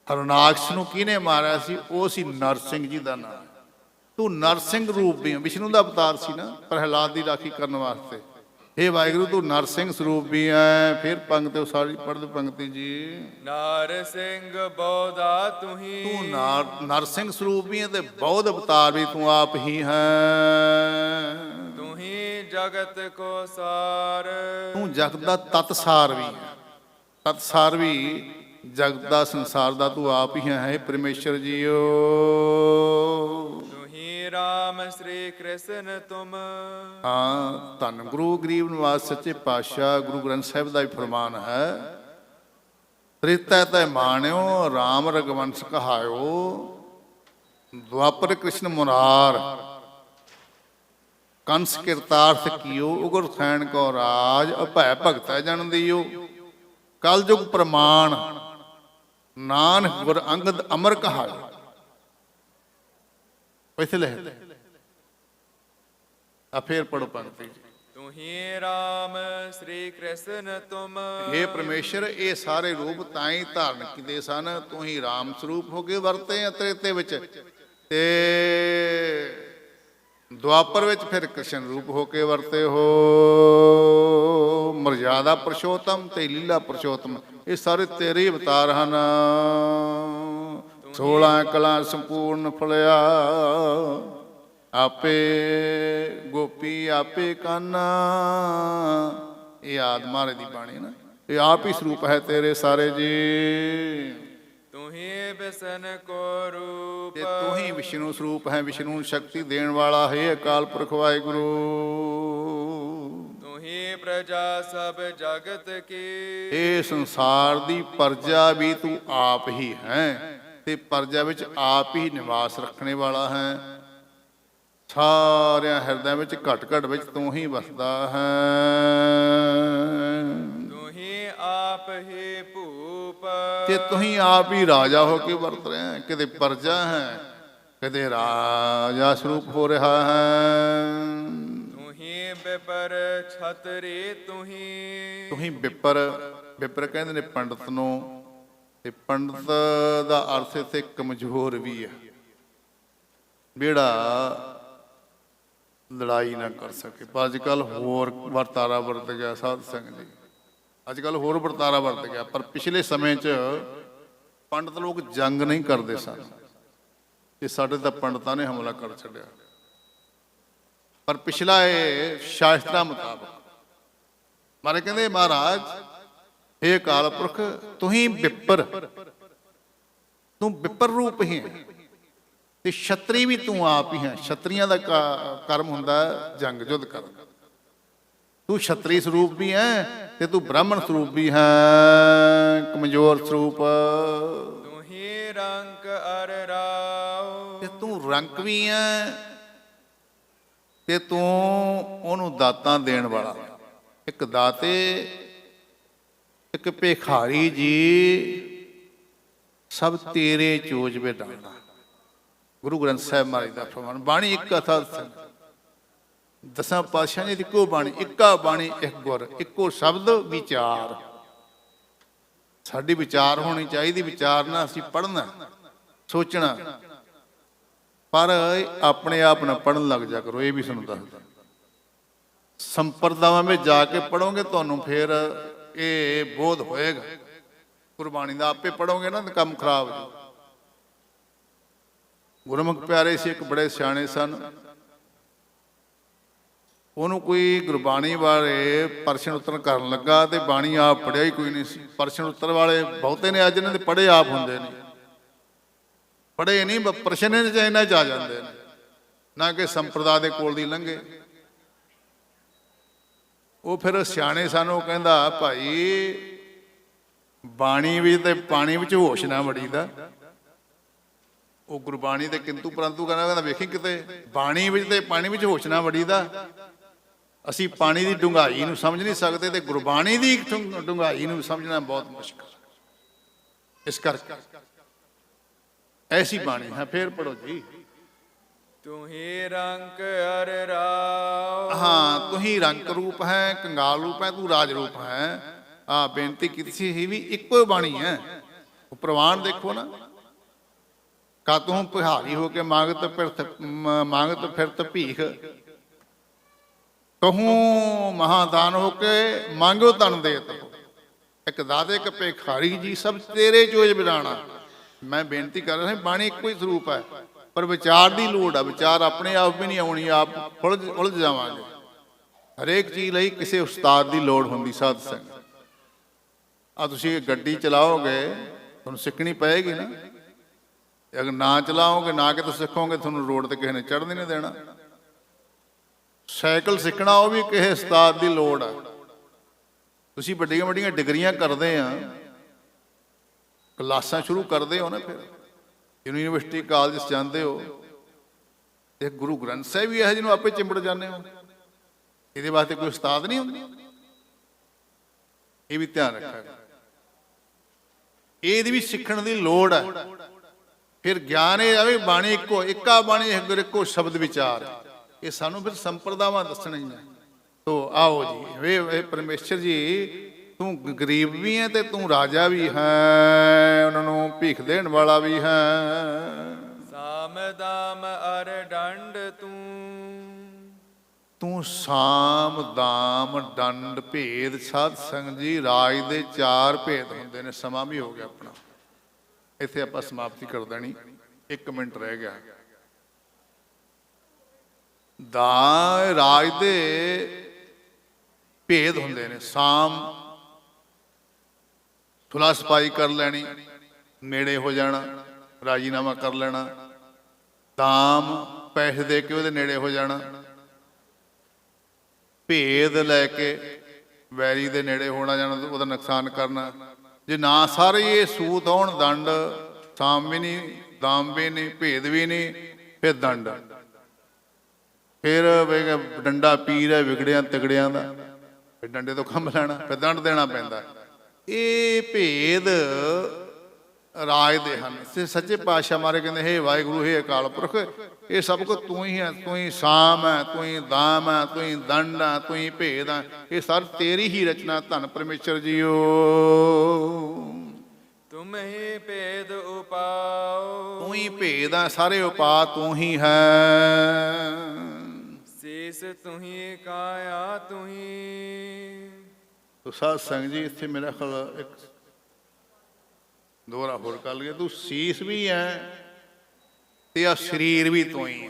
ਹਰਨਾਕਸ਼ ਨੂੰ ਕਿਹਨੇ ਮਾਰਿਆ ਸੀ? ਉਹ ਸੀ ਨਰਸਿੰਘ ਜੀ ਦਾ ਨਾਮ। ਤੂੰ ਨਰਸਿੰਘ ਰੂਪ ਵੀ ਹੈ, ਵਿਸ਼ਨੂੰ ਦਾ ਅਵਤਾਰ ਸੀ ਨਾ ਪ੍ਰਹਿਲਾਦ ਦੀ ਰਾਖੀ ਕਰਨ ਵਾਸਤੇ। हे ਵਾਹਿਗੁਰੂ ਤੂੰ ਨਰਸਿੰਘ ਸਰੂਪ ਵੀ ਹੈ। ਫਿਰ ਪੰਕਤੀ ਉਹ ਸਾਰੀ ਪੜ੍ਹ ਦਿਓ ਪੰਕਤੀ ਜੀ। ਨਾਰਸਿੰਘ ਬੋਧਾ ਤੁਹੀ, ਤੂੰ ਨਰਸਿੰਘ ਸਰੂਪ ਵੀ ਹੈ ਤੇ ਬੌਧ ਅਵਤਾਰ ਵੀ ਤੂੰ ਆਪ ਹੀ ਹੈ। ਤੁਹੀ ਜਗਤ ਕੋ ਸਾਰ, ਤੂੰ ਜਗਤ ਦਾ ਤਤਸਾਰ ਵੀ ਹੈ। ਤਤਸਾਰ ਵੀ ਜਗਤ ਦਾ ਸੰਸਾਰ ਦਾ ਤੂੰ ਆਪ ਹੀ ਹੈ ਪਰਮੇਸ਼ਰ ਜੀਓ। ਰਾਮ ਸ੍ਰੀ ਕ੍ਰਿਸ਼ਨ ਤੁਮ। ਹਾਂ, ਧੰਨ ਗੁਰੂ ਗਰੀਬ ਨਿਵਾਸ ਸੱਚੇ ਪਾਤਸ਼ਾਹ ਗੁਰੂ ਗ੍ਰੰਥ ਸਾਹਿਬ ਦਾ ਵੀ ਫਰਮਾਨ ਹੈ, ਤ੍ਰੇਤਾ ਤੈ ਮਾਣਿਓ RAM ਰਘੁਵੰਸ਼ ਕਹਾਇਓ, ਦੁਆਪਰ ਕ੍ਰਿਸ਼ਨ ਮੁਰਾਰ, ਕੰਸ ਕਿਰਤਾਰਥ ਕੀਓ, ਉਗਰ ਸੈਣ ਕੋ ਰਾਜ, ਅਭੈ ਭਗਤੈ ਜਨ ਦਿਓ, ਕਲ ਯੁਗ ਪ੍ਰਮਾਣ, ਨਾਨਕ ਗੁਰ ਅੰਗਦ ਅਮਰ ਕਹਾਇਓ। ਇੱਥੇ ਲਿਖ ਆ ਫੇਰ ਪੜੋ ਪੰਕਤੀ। ਤੁਹੀ ਰਾਮ ਸ੍ਰੀ ਕ੍ਰਿਸ਼ਨ ਤੁਮ। ਇਹ ਪਰਮੇਸ਼ਰ ਇਹ ਸਾਰੇ ਰੂਪ ਤਾਂ ਹੀ ਧਾਰਨ ਕੀਤੇ ਸਨ, ਤੂੰ ਹੀ ਰਾਮ ਸਰੂਪ ਹੋ ਕੇ ਵਰਤੇ ਆ ਤ੍ਰੇਤੇ ਵਿੱਚ, ਤੇ ਦੁਆਪਰ ਵਿੱਚ ਫਿਰ ਕ੍ਰਿਸ਼ਨ ਰੂਪ ਹੋ ਕੇ ਵਰਤੇ ਹੋ। ਮਰਜ਼ਾਦਾ ਪੁਰਸ਼ੋਤਮ ਤੇ ਲੀਲਾ ਪੁਰਸ਼ੋਤਮ ਇਹ ਸਾਰੇ ਤੇਰੇ ਹੀ ਅਵਤਾਰ ਹਨ। 16 ਕਲਾ ਸੰਪੂਰਨ ਫਲਿਆ, ਆਪੇ ਗੋਪੀ ਆਪੇ ਕਾਨਾ। ਇਹ ਆਦਿ ਮਹਾਰਾਜ ਦੀ ਬਾਣੀ ਨਾ, ਇਹ ਆਪ ਹੀ ਸਰੂਪ ਹੈ ਤੇਰੇ ਸਾਰੇ ਜੀ। ਤੁਹੀ ਬਿਸ਼ਨ ਕੋ ਰੂਪ, ਤੇ ਤੂੰ ਹੀ ਵਿਸ਼ਨੂੰ ਸਰੂਪ ਹੈ, ਵਿਸ਼ਨੂੰ ਨੂੰ ਸ਼ਕਤੀ ਦੇਣ ਵਾਲਾ ਹੈ ਅਕਾਲ ਪੁਰਖ ਵਾਹਿਗੁਰੂ। ਤੁਹੀ ਪ੍ਰਜਾ ਸਭ ਜਗਤ ਕੀ, ਇਹ ਸੰਸਾਰ ਦੀ ਪ੍ਰਜਾ ਵੀ ਤੂੰ ਆਪ ਹੀ ਹੈ ਤੇ ਪ੍ਰਜਾ ਵਿੱਚ ਆਪ ਹੀ ਨਿਵਾਸ ਰੱਖਣੇ ਵਾਲਾ ਹੈ। ਸਾਰਿਆਂ ਹਿਰਦਿਆਂ ਵਿੱਚ ਘਟ ਘਟ ਵਿੱਚ ਤੂੰ ਹੀ ਵਸਦਾ ਹੈ। ਤੁਹੀ ਆਪ ਹੀ ਭੂਪ, ਤੇ ਤੂੰ ਹੀ ਆਪ ਹੀ ਰਾਜਾ ਹੋ ਕੇ ਵਰਤ ਰਿਹਾ ਹੈ। ਕਿਤੇ ਪ੍ਰਜਾ ਹੈ, ਕਿਤੇ ਰਾਜਾ ਸਰੂਪ ਹੋ ਰਿਹਾ ਹੈ। ਤੁਹੀ ਬਿਪਰ ਛਤਰੀ ਤੁਹੀ, ਤੂੰ ਹੀ ਵਿਪਰ, ਵਿਪਰ ਕਹਿੰਦੇ ਨੇ ਪੰਡਤ ਨੂੰ, ਤੇ ਪੰਡਤ ਦਾ ਅਰਥ ਇੱਥੇ ਕਮਜ਼ੋਰ ਵੀ ਹੈ, ਜਿਹੜਾ ਲੜਾਈ ਨਾ ਕਰ ਸਕੇ। ਪਰ ਅੱਜ ਕੱਲ੍ਹ ਹੋਰ ਵਰਤਾਰਾ ਵਰਤ ਗਿਆ ਸਾਧ ਸੰਗਤ ਜੀ, ਅੱਜ ਕੱਲ੍ਹ ਹੋਰ ਵਰਤਾਰਾ ਵਰਤ ਗਿਆ। ਪਰ ਪਿਛਲੇ ਸਮੇਂ 'ਚ ਪੰਡਤ ਲੋਕ ਜੰਗ ਨਹੀਂ ਕਰਦੇ ਸਨ, ਤੇ ਸਾਡੇ ਤਾਂ ਪੰਡਤਾਂ ਨੇ ਹਮਲਾ ਕਰ ਛੱਡਿਆ। ਪਰ ਪਿਛਲਾ ਇਹ ਸ਼ਾਸਤਰਾਂ ਮੁਤਾਬਕ ਮਾਰੇ ਕਹਿੰਦੇ ਮਹਾਰਾਜ ਇਹ ਅਕਾਲ ਪੁਰਖ ਤੂੰ ਹੀ ਵਿਪਰ, ਤੂੰ ਵਿਪਰ ਰੂਪ ਹੀ ਹੈ, ਤੇ ਛਤਰੀ ਵੀ ਤੂੰ ਆਪ ਹੀ ਹੈ। ਛਤਰੀਆਂ ਦਾ ਕਰਮ ਹੁੰਦਾ ਜੰਗ ਜੁੱਧ ਕਰਨਾ। ਤੂੰ ਛਤਰੀ ਸਰੂਪ ਵੀ ਹੈ ਤੇ ਤੂੰ ਬ੍ਰਾਹਮਣ ਸਰੂਪ ਵੀ ਹੈ, ਕਮਜ਼ੋਰ ਸਰੂਪ। ਤੁਹੀ ਰੰਕ ਅਰ ਰਾਉ, ਤੇ ਤੂੰ ਰੰਕ ਵੀ ਹੈ ਤੇ ਤੂੰ ਉਹਨੂੰ ਦਾਤਾਂ ਦੇਣ ਵਾਲਾ। ਇੱਕ ਦਾਤੇ ਇੱਕ ਭਿਖਾਰੀ ਜੀ, ਸਭ ਤੇਰੇ ਚੋਜ ਵੇ ਡਾਲਦਾ। ਗੁਰੂ ਗ੍ਰੰਥ ਸਾਹਿਬ ਮਹਾਰਾਜ ਦਾ ਫਰਮਾਨ। ਬਾਣੀ ਇੱਕ ਕਥਾ ਦਸਾਂ ਪਾਤਸ਼ਾਹਾਂ ਦੀ ਇੱਕੋ ਬਾਣੀ, ਇੱਕਾ ਬਾਣੀ ਇੱਕ ਗੁਰ, ਇੱਕੋ ਸ਼ਬਦ ਵਿਚਾਰ। ਸਾਡੀ ਵਿਚਾਰ ਹੋਣੀ ਚਾਹੀਦੀ, ਵਿਚਾਰਨਾ ਅਸੀਂ ਪੜ੍ਹਨਾ ਸੋਚਣਾ, ਪਰ ਆਪਣੇ ਆਪ ਨਾ ਪੜ੍ਹਨ ਲੱਗ ਜਾ ਕਰੋ। ਇਹ ਵੀ ਤੁਹਾਨੂੰ ਦੱਸਦਾ, ਸੰਪਰਦਾਵਾਂ ਵਿੱਚ ਜਾ ਕੇ ਪੜ੍ਹੋਗੇ ਤੁਹਾਨੂੰ ਫਿਰ ਇਹ ਬੋਧ ਹੋਏਗਾ। ਗੁਰਬਾਣੀ ਦਾ ਆਪੇ ਪੜ੍ਹੋਗੇ ਨਾ ਤਾਂ ਕੰਮ ਖਰਾਬ ਹੋ। ਗੁਰਮੁਖ ਪਿਆਰੇ ਸੀ, ਇੱਕ ਬੜੇ ਸਿਆਣੇ ਸਨ। ਉਹਨੂੰ ਕੋਈ ਗੁਰਬਾਣੀ ਬਾਰੇ ਪ੍ਰਸ਼ਨ ਉੱਤਰ ਕਰਨ ਲੱਗਾ ਤੇ ਬਾਣੀ ਆਪ ਪੜ੍ਹਿਆ ਹੀ ਕੋਈ ਨਹੀਂ ਸੀ। ਪ੍ਰਸ਼ਨ ਉੱਤਰ ਵਾਲੇ ਬਹੁਤੇ ਨੇ ਅੱਜ, ਇਹਨਾਂ ਦੇ ਪੜ੍ਹੇ ਆਪ ਹੁੰਦੇ ਨੇ, ਪੜ੍ਹੇ ਨਹੀਂ ਪ੍ਰਸ਼ਨ ਇਹਨਾਂ 'ਚ ਆ ਜਾਂਦੇ ਨੇ, ਨਾ ਕਿ ਸੰਪਰਦਾ ਦੇ ਕੋਲ ਦੀ ਲੰਘੇ। ਉਹ ਫਿਰ ਸਿਆਣੇ ਸਨ, ਉਹ ਕਹਿੰਦਾ ਭਾਈ ਬਾਣੀ ਵਿੱਚ ਤੇ ਪਾਣੀ ਵਿੱਚ ਹੋਸ਼ ਨਾ ਵੜੀਦਾ। ਉਹ ਗੁਰਬਾਣੀ ਤੇ ਕਿੰਤੂ ਪਰੰਤੂ ਕਹਿੰਦਾ ਵੇਖੀ ਕਿਤੇ ਬਾਣੀ ਵਿੱਚ ਤੇ ਪਾਣੀ ਵਿੱਚ ਹੋਸ਼ ਨਾ ਵੜੀਦਾ। ਅਸੀਂ ਪਾਣੀ ਦੀ ਡੂੰਘਾਈ ਨੂੰ ਸਮਝ ਨਹੀਂ ਸਕਦੇ ਤੇ ਗੁਰਬਾਣੀ ਦੀ ਡੂੰਘਾਈ ਨੂੰ ਸਮਝਣਾ ਬਹੁਤ ਮੁਸ਼ਕਲ। ਇਸ ਕਰਕੇ ਐਸੀ ਬਾਣੀ ਹੈ। ਫੇਰ ਪੜੋ ਜੀ। ਤੂੰ ਹੀ ਰੰਗ ਅਰ ਰਾਵ। ਹਾਂ, ਤੂੰ ਹੀ ਰੰਗ ਰੂਪ ਹੈ, ਕੰਗਾਲ ਰੂਪ ਹੈ, ਤੂੰ ਰਾਜ ਰੂਪ ਹੈ। ਆ ਬੇਨਤੀ ਕੀਤੀ ਸੀ ਵੀ ਇੱਕੋ ਬਾਣੀ ਹੈ। ਉਹ ਪ੍ਰਵਾਨ ਦੇਖੋ ਨਾ, ਕਾ ਤੂੰ ਭਿਹਾਰੀ ਹੋ ਕੇ ਮੰਗਤ ਫਿਰਤ ਭੀਖ, ਕਹੂੰ ਮਹਾਦਾਨ ਹੋ ਕੇ ਮੰਗੋ ਤਨ ਦੇ ਤੋ। ਇੱਕ ਦਾਦੇ ਇੱਕ ਭਿਖਾਰੀ ਜੀ ਸਭ ਤੇਰੇ ਚੋਜ ਬਿਰਾਣਾ। ਮੈਂ ਬੇਨਤੀ ਕਰ ਰਿਹਾ ਬਾਣੀ ਇੱਕੋ ਹੀ ਸਰੂਪ ਹੈ, ਪਰ ਵਿਚਾਰ ਦੀ ਲੋੜ ਆ। ਵਿਚਾਰ ਆਪਣੇ ਆਪ ਵੀ ਨਹੀਂ ਆਉਣੀ, ਆਪ ਉਲਝ ਜਾਵਾਂਗੇ। ਹਰੇਕ ਚੀਜ਼ ਲਈ ਕਿਸੇ ਉਸਤਾਦ ਦੀ ਲੋੜ ਹੁੰਦੀ। ਸਾਧ ਸੰਗਤ, ਆ ਤੁਸੀਂ ਗੱਡੀ ਚਲਾਓਗੇ ਤੁਹਾਨੂੰ ਸਿੱਖਣੀ ਪਏਗੀ ਨਾ। ਅਗਰ ਨਾ ਚਲਾਓਗੇ, ਨਾ ਕਿ ਤੁਸੀਂ ਸਿੱਖੋਗੇ, ਤੁਹਾਨੂੰ ਰੋਡ ਤੇ ਕਿਸੇ ਨੇ ਚੜ੍ਹਨ ਨਹੀਂ ਦੇਣਾ। ਸਾਈਕਲ ਸਿੱਖਣਾ ਉਹ ਵੀ ਕਿਸੇ ਉਸਤਾਦ ਦੀ ਲੋੜ ਆ। ਤੁਸੀਂ ਵੱਡੀਆਂ ਵੱਡੀਆਂ ਡਿਗਰੀਆਂ ਕਰਦੇ ਆ, ਕਲਾਸਾਂ ਸ਼ੁਰੂ ਕਰਦੇ ਹੋ ਨਾ, ਫਿਰ ਯੂਨੀਵਰਸਿਟੀ ਕਾਲਜ 'ਚ ਜਾਂਦੇ ਹੋ ਤੇ ਗੁਰੂ ਗ੍ਰੰਥ ਸਾਹਿਬ ਵੀ ਇਹੋ ਜਿਹੇ ਨੂੰ ਆਪੇ ਚਿੰਬੜ ਜਾਂਦੇ ਹੋ। ਇਹਦੇ ਵਾਸਤੇ ਕੋਈ ਉਸਤਾਦ ਨਹੀਂ ਹੁੰਦਾ। ਇਹ ਵੀ ਧਿਆਨ ਰੱਖਿਆ। ਇਹਦੀ ਵੀ ਸਿੱਖਣ ਦੀ ਲੋੜ ਹੈ। ਫਿਰ ਗਿਆਨ ਇਹ ਆਵੇ ਬਾਣੀ ਇੱਕਾ ਬਾਣੀ ਇੱਕੋ ਸ਼ਬਦ ਵਿਚਾਰ। ਇਹ ਸਾਨੂੰ ਫਿਰ ਸੰਪਰਦਾਵਾਂ ਦੱਸਣੀਆਂ। ਤੋ ਆਓ ਜੀ, ਵੇ ਪਰਮੇਸ਼ਰ ਜੀ, ਤੂੰ ਗਰੀਬ ਵੀ ਹੈ ਤੇ ਤੂੰ ਰਾਜਾ ਵੀ ਹੈ, ਉਹਨਾਂ ਨੂੰ ਭੀਖ ਦੇਣ ਵਾਲਾ ਵੀ ਹੈ। ਸਾਮ ਦਾਮ ਅਰ ਡੰਡ ਤੂੰ ਸਾਮ ਦਾਮ ਡੰਡ ਭੇਦ। ਸਾਧ ਸੰਗਤ ਜੀ, ਰਾਜ ਦੇ 4 ਭੇਦ ਹੁੰਦੇ ਨੇ। ਸਮਾਂ ਵੀ ਹੋ ਗਿਆ ਆਪਣਾ, ਇੱਥੇ ਆਪਾਂ ਸਮਾਪਤੀ ਕਰ ਦੇਣੀ। 1 ਮਿੰਟ ਰਹਿ ਗਿਆ। ਰਾਜ ਦੇ ਭੇਦ ਹੁੰਦੇ ਨੇ। ਸਾਮ ਸੁਲਹ ਸਫਾਈ ਕਰ ਲੈਣੀ, ਨੇੜੇ ਹੋ ਜਾਣਾ, ਰਾਜੀਨਾਮਾ ਕਰ ਲੈਣਾ। ਦਾਮ ਪੈਸੇ ਦੇ ਕੇ ਉਹਦੇ ਨੇੜੇ ਹੋ ਜਾਣਾ। ਭੇਦ ਲੈ ਕੇ ਵੈਰੀ ਦੇ ਨੇੜੇ ਹੋਣਾ ਜਾਣਾ, ਉਹਦਾ ਨੁਕਸਾਨ ਕਰਨਾ। ਜੇ ਨਾ ਸਾਰੇ ਇਹ ਸੂਤ ਹੋਣ, ਦੰਡ। ਸਾਮ ਵੀ ਨਹੀਂ, ਦਾਮ ਵੀ ਨਹੀਂ, ਭੇਦ ਵੀ ਨਹੀਂ, ਫਿਰ ਦੰਡ। ਫਿਰ ਡੰਡਾ ਪੀਰ ਹੈ ਵਿਗੜਿਆਂ ਤਗੜਿਆਂ ਦਾ, ਫਿਰ ਡੰਡੇ ਤੋਂ ਕੰਮ ਲੈਣਾ, ਫਿਰ ਦੰਡ ਦੇਣਾ ਪੈਂਦਾ। ਇਹ ਭੇਦ ਰਾਜ ਦੇ ਹਨ। ਸੱਚੇ ਪਾਤਸ਼ਾਹ ਮਾਰੇ ਕਹਿੰਦੇ, ਹੇ ਵਾਹਿਗੁਰੂ, ਹੇ ਅਕਾਲ ਪੁਰਖ, ਇਹ ਸਭ ਕੁਝ ਤੂੰ ਹੀ ਹੈ। ਤੂੰ ਹੀ ਸਾਮ ਹੈ, ਤੂੰ ਹੀ ਦਾਮ ਹੈ, ਤੂੰ ਹੀ ਦੰਡ ਹੈ, ਤੂੰ ਹੀ ਭੇਦ ਹੈ। ਇਹ ਸਭ ਤੇਰੀ ਹੀ ਰਚਨਾ। ਧੰਨ ਪਰਮੇਸ਼ਰ ਜੀਓ। ਤੁਮ ਹੀ ਭੇਦ ਉਪਾਓ। ਤੂੰ ਹੀ ਭੇਦ ਹੈ, ਸਾਰੇ ਉਪਾਅ ਤੂੰ ਹੀ ਹੈ। ਸੀਸ ਤੂੰ ਹੀ, ਕਾਇਆ ਤੂੰ ਹੀ। ਤੋ ਸਾਧ ਸੰਗਤ ਜੀ, ਇੱਥੇ ਮੇਰਾ ਖਿਆਲ ਇੱਕ ਦੋਹਰਾ ਹੋਰ ਕਰ ਲਈਏ। ਤੂੰ ਸੀਸ ਵੀ ਹੈ ਤੇ ਆ ਸਰੀਰ ਵੀ ਤੂੰ ਹੀ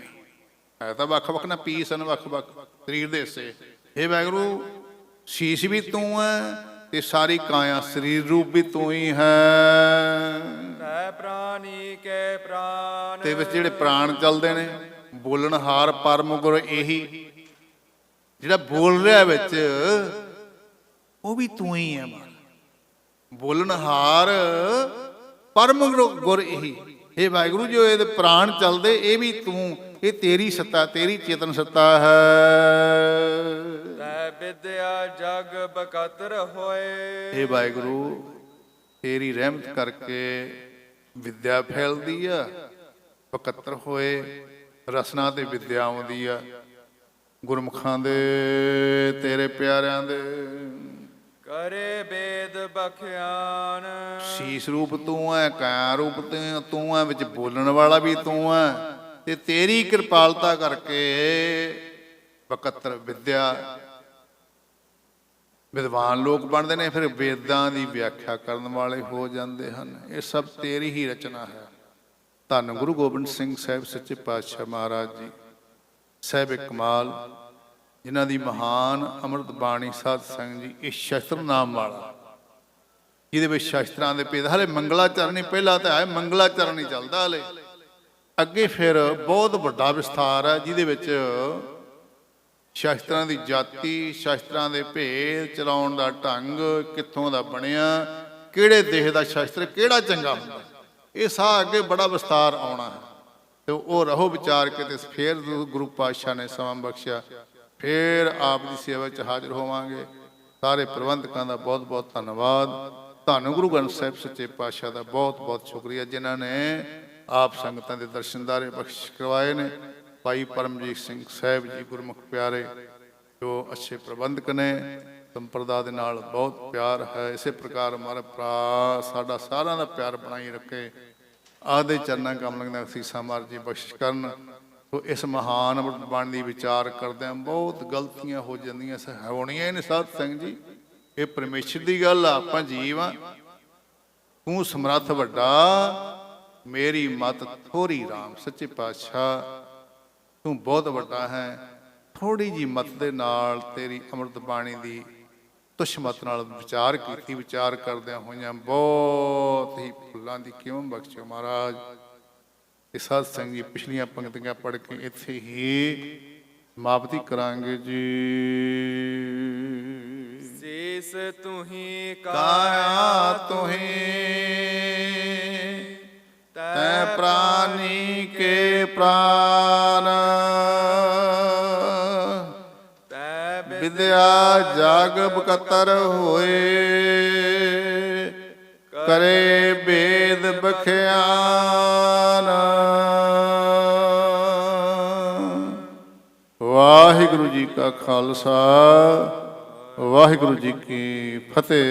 ਹੈ। ਤਾਂ ਵੱਖ ਵੱਖ ਨਾ ਪੀਸ ਹਨ, ਵੱਖ ਵੱਖ ਸਰੀਰ ਦੇ ਹਿੱਸੇ। ਇਹ ਵਾਹਿਗੁਰੂ, ਸੀਸ ਵੀ ਤੂੰ ਹੈ ਤੇ ਸਾਰੀ ਕਾਇਆ ਸਰੀਰ ਰੂਪ ਵੀ ਤੂੰ ਹੀ ਹੈ। ਤੈ ਪ੍ਰਾਨੀ ਕੇ ਪ੍ਰਾਨ। ਤੇ ਵਿੱਚ ਜਿਹੜੇ ਪ੍ਰਾਣ ਚੱਲਦੇ ਨੇ, ਬੋਲਣਹਾਰ ਪਰਮ ਗੁਰ ਇਹੀ। ਜਿਹੜਾ ਬੋਲ ਰਿਹਾ ਵਿੱਚ, ਉਹ ਵੀ ਤੂੰ ਹੀ ਹੈ। ਬੋਲਣਹਾਰ ਪਰਮ ਗੁਰ ਇਹੀ। ਇਹ ਵਾਹਿਗੁਰੂ, ਜੋ ਇਹਦੇ ਪ੍ਰਾਣ ਚੱਲਦੇ, ਇਹ ਵੀ ਤੂੰ। ਇਹ ਤੇਰੀ ਸੱਤਾ, ਤੇਰੀ ਚੇਤਨ ਸੱਤਾ ਹੈ। ਤੈ ਵਿਦਿਆ ਜਗ ਬਕਤਰ ਹੋਏ। ਇਹ ਵਾਹਿਗੁਰੂ, ਤੇਰੀ ਰਹਿਮਤ ਕਰਕੇ ਵਿਦਿਆ ਫੈਲਦੀ ਆ, ਬਕਤਰ ਹੋਏ, ਰਸਨਾ ਤੇ ਵਿਦਿਆ ਆਉਂਦੀ ਆ ਗੁਰਮੁਖਾਂ ਦੇ, ਤੇਰੇ ਪਿਆਰਿਆਂ ਦੇ। ਕਰੇ ਬੇਦ ਬਖਿਆਨ। ਸੀਸ ਰੂਪ ਤੂੰ ਹੈ, ਕਾਇਆ ਰੂਪ ਤੂੰ ਹੈ, ਵਿੱਚ ਬੋਲਣ ਵਾਲਾ ਵੀ ਤੂੰ ਹੈ। ਤੇ ਤੇਰੀ ਕਿਰਪਾਲਤਾ ਕਰਕੇ ਬਕਤਰ ਵਿਦਿਆ, ਵਿਦਵਾਨ ਲੋਕ ਬਣਦੇ ਨੇ, ਫਿਰ ਵੇਦਾਂ ਦੀ ਵਿਆਖਿਆ ਕਰਨ ਵਾਲੇ ਹੋ ਜਾਂਦੇ ਹਨ। ਇਹ ਸਭ ਤੇਰੀ ਹੀ ਰਚਨਾ ਹੈ। ਧੰਨ ਗੁਰੂ ਗੋਬਿੰਦ ਸਿੰਘ ਸਾਹਿਬ ਸੱਚੇ ਪਾਤਸ਼ਾਹ ਮਹਾਰਾਜ ਜੀ, ਸਾਹਿਬ ਕਮਾਲ, ਜਿਨ੍ਹਾਂ ਦੀ ਮਹਾਨ ਅੰਮ੍ਰਿਤ ਬਾਣੀ। ਸਾਧ ਸੰਗਤ ਜੀ, ਇਹ ਸ਼ਸਤਰ ਨਾਮ ਵਾਲਾ, ਜਿਹਦੇ ਵਿੱਚ ਸ਼ਸਤਰਾਂ ਦੇ ਭੇਦ। ਹਲੇ ਮੰਗਲਾਚਰਨ ਹੀ ਪਹਿਲਾਂ ਤਾਂ ਹੈ, ਮੰਗਲਾਚਰਨ ਹੀ ਚੱਲਦਾ ਹਲੇ। ਅੱਗੇ ਫਿਰ ਬਹੁਤ ਵੱਡਾ ਵਿਸਥਾਰ ਹੈ, ਜਿਹਦੇ ਵਿੱਚ ਸ਼ਸਤਰਾਂ ਦੀ ਜਾਤੀ, ਸ਼ਸਤਰਾਂ ਦੇ ਭੇਦ, ਚਲਾਉਣ ਦਾ ਢੰਗ, ਕਿੱਥੋਂ ਦਾ ਬਣਿਆ, ਕਿਹੜੇ ਦੇਸ਼ ਦਾ ਸ਼ਸਤਰ ਕਿਹੜਾ ਚੰਗਾ ਹੁੰਦਾ, ਇਹ ਸਾਰਾ ਅੱਗੇ ਬੜਾ ਵਿਸਥਾਰ ਆਉਣਾ ਹੈ। ਤੇ ਉਹ ਰਹੋ ਵਿਚਾਰ ਕੇ। ਤੇ ਫਿਰ ਗੁਰੂ ਪਾਤਸ਼ਾਹ ਨੇ ਸਮਾਂ ਬਖਸ਼ਿਆ। ਫਿਰ ਆਪ ਦੀ ਸੇਵਾ 'ਚ ਹਾਜ਼ਰ ਹੋਵਾਂਗੇ। ਸਾਰੇ ਪ੍ਰਬੰਧਕਾਂ ਦਾ ਬਹੁਤ ਬਹੁਤ ਧੰਨਵਾਦ। ਧੰਨ ਗੁਰੂ ਗ੍ਰੰਥ ਸਾਹਿਬ ਸੱਚੇ ਪਾਤਸ਼ਾਹ ਦਾ ਬਹੁਤ ਬਹੁਤ ਸ਼ੁਕਰੀਆ, ਜਿਨ੍ਹਾਂ ਨੇ ਆਪ ਸੰਗਤਾਂ ਦੇ ਦਰਸ਼ਨਦਾਰੇ ਬਖਸ਼ ਕਰਵਾਏ ਨੇ। ਭਾਈ ਪਰਮਜੀਤ ਸਿੰਘ ਸਾਹਿਬ ਜੀ ਗੁਰਮੁਖ ਪਿਆਰੇ, ਜੋ ਅੱਛੇ ਪ੍ਰਬੰਧਕ ਨੇ, ਸੰਪਰਦਾ ਦੇ ਨਾਲ ਬਹੁਤ ਪਿਆਰ ਹੈ। ਇਸੇ ਪ੍ਰਕਾਰ ਹਮਾਰਾ ਭਰਾ ਸਾਡਾ ਸਾਰਿਆਂ ਦਾ ਪਿਆਰ ਬਣਾਈ ਰੱਖੇ। ਆਦੇ ਚਰਨਾਂ ਕਮਲਾਂ ਦੀਆਂ ਅਸੀਸਾਂ ਮਹਾਰਾਜ ਜੀ ਬਖਸ਼ਿਸ਼ ਕਰਨ। ਤੋ ਇਸ ਮਹਾਨ ਅੰਮ੍ਰਿਤ ਬਾਣੀ ਦੀ ਵਿਚਾਰ ਕਰਦਿਆਂ ਬਹੁਤ ਗਲਤੀਆਂ ਹੋ ਜਾਂਦੀਆਂ, ਹੋਣੀਆਂ ਨੇ ਸਾਧ ਸਿੰਘ ਜੀ। ਇਹ ਪਰਮੇਸ਼ਰ ਦੀ ਗੱਲ ਆ, ਆਪਾਂ ਜੀਵ ਆ। ਤੂੰ ਸਮਰੱਥ ਵੱਡਾ, ਮੇਰੀ ਮਤ ਥੋੜੀ ਰਾਮ। ਸੱਚੇ ਪਾਤਸ਼ਾਹ ਤੂੰ ਬਹੁਤ ਵੱਡਾ ਹੈ। ਥੋੜੀ ਜੀ ਮਤ ਦੇ ਨਾਲ ਤੇਰੀ ਅੰਮ੍ਰਿਤ ਬਾਣੀ ਦੀ ਤੁਛ ਮਤ ਨਾਲ ਵਿਚਾਰ ਕੀਤੀ। ਵਿਚਾਰ ਕਰਦਿਆਂ ਹੋਈਆਂ ਬਹੁਤ ਹੀ ਫੁੱਲਾਂ ਦੀ ਕਿਉਂ ਬਖਸ਼ਿਓ ਮਹਾਰਾਜ। ਤੇ ਸਾਧ ਸੰਗ ਜੀ ਪਿਛਲੀਆਂ ਪੰਕਤੀਆਂ ਪੜ੍ਹ ਕੇ ਇੱਥੇ ਹੀ ਸਮਾਪਤੀ ਕਰਾਂਗੇ ਜੀ। ਸੀਸ ਤੁਹੀ ਕਾਇਆ ਤੁਹੀ ਤੈ ਪ੍ਰਾਨੀ ਕੇ ਪ੍ਰਾਨ, ਤੈ ਵਿਦਿਆ ਜਗ ਬਕਤਰ ਹੋਏ, ਕਰੇ ਬੇਦ ਬਖਿਆਨ। ਵਾਹਿਗੁਰੂ ਜੀ ਕਾ ਖਾਲਸਾ, ਵਾਹਿਗੁਰੂ ਜੀ ਕੀ ਫਤਿਹ।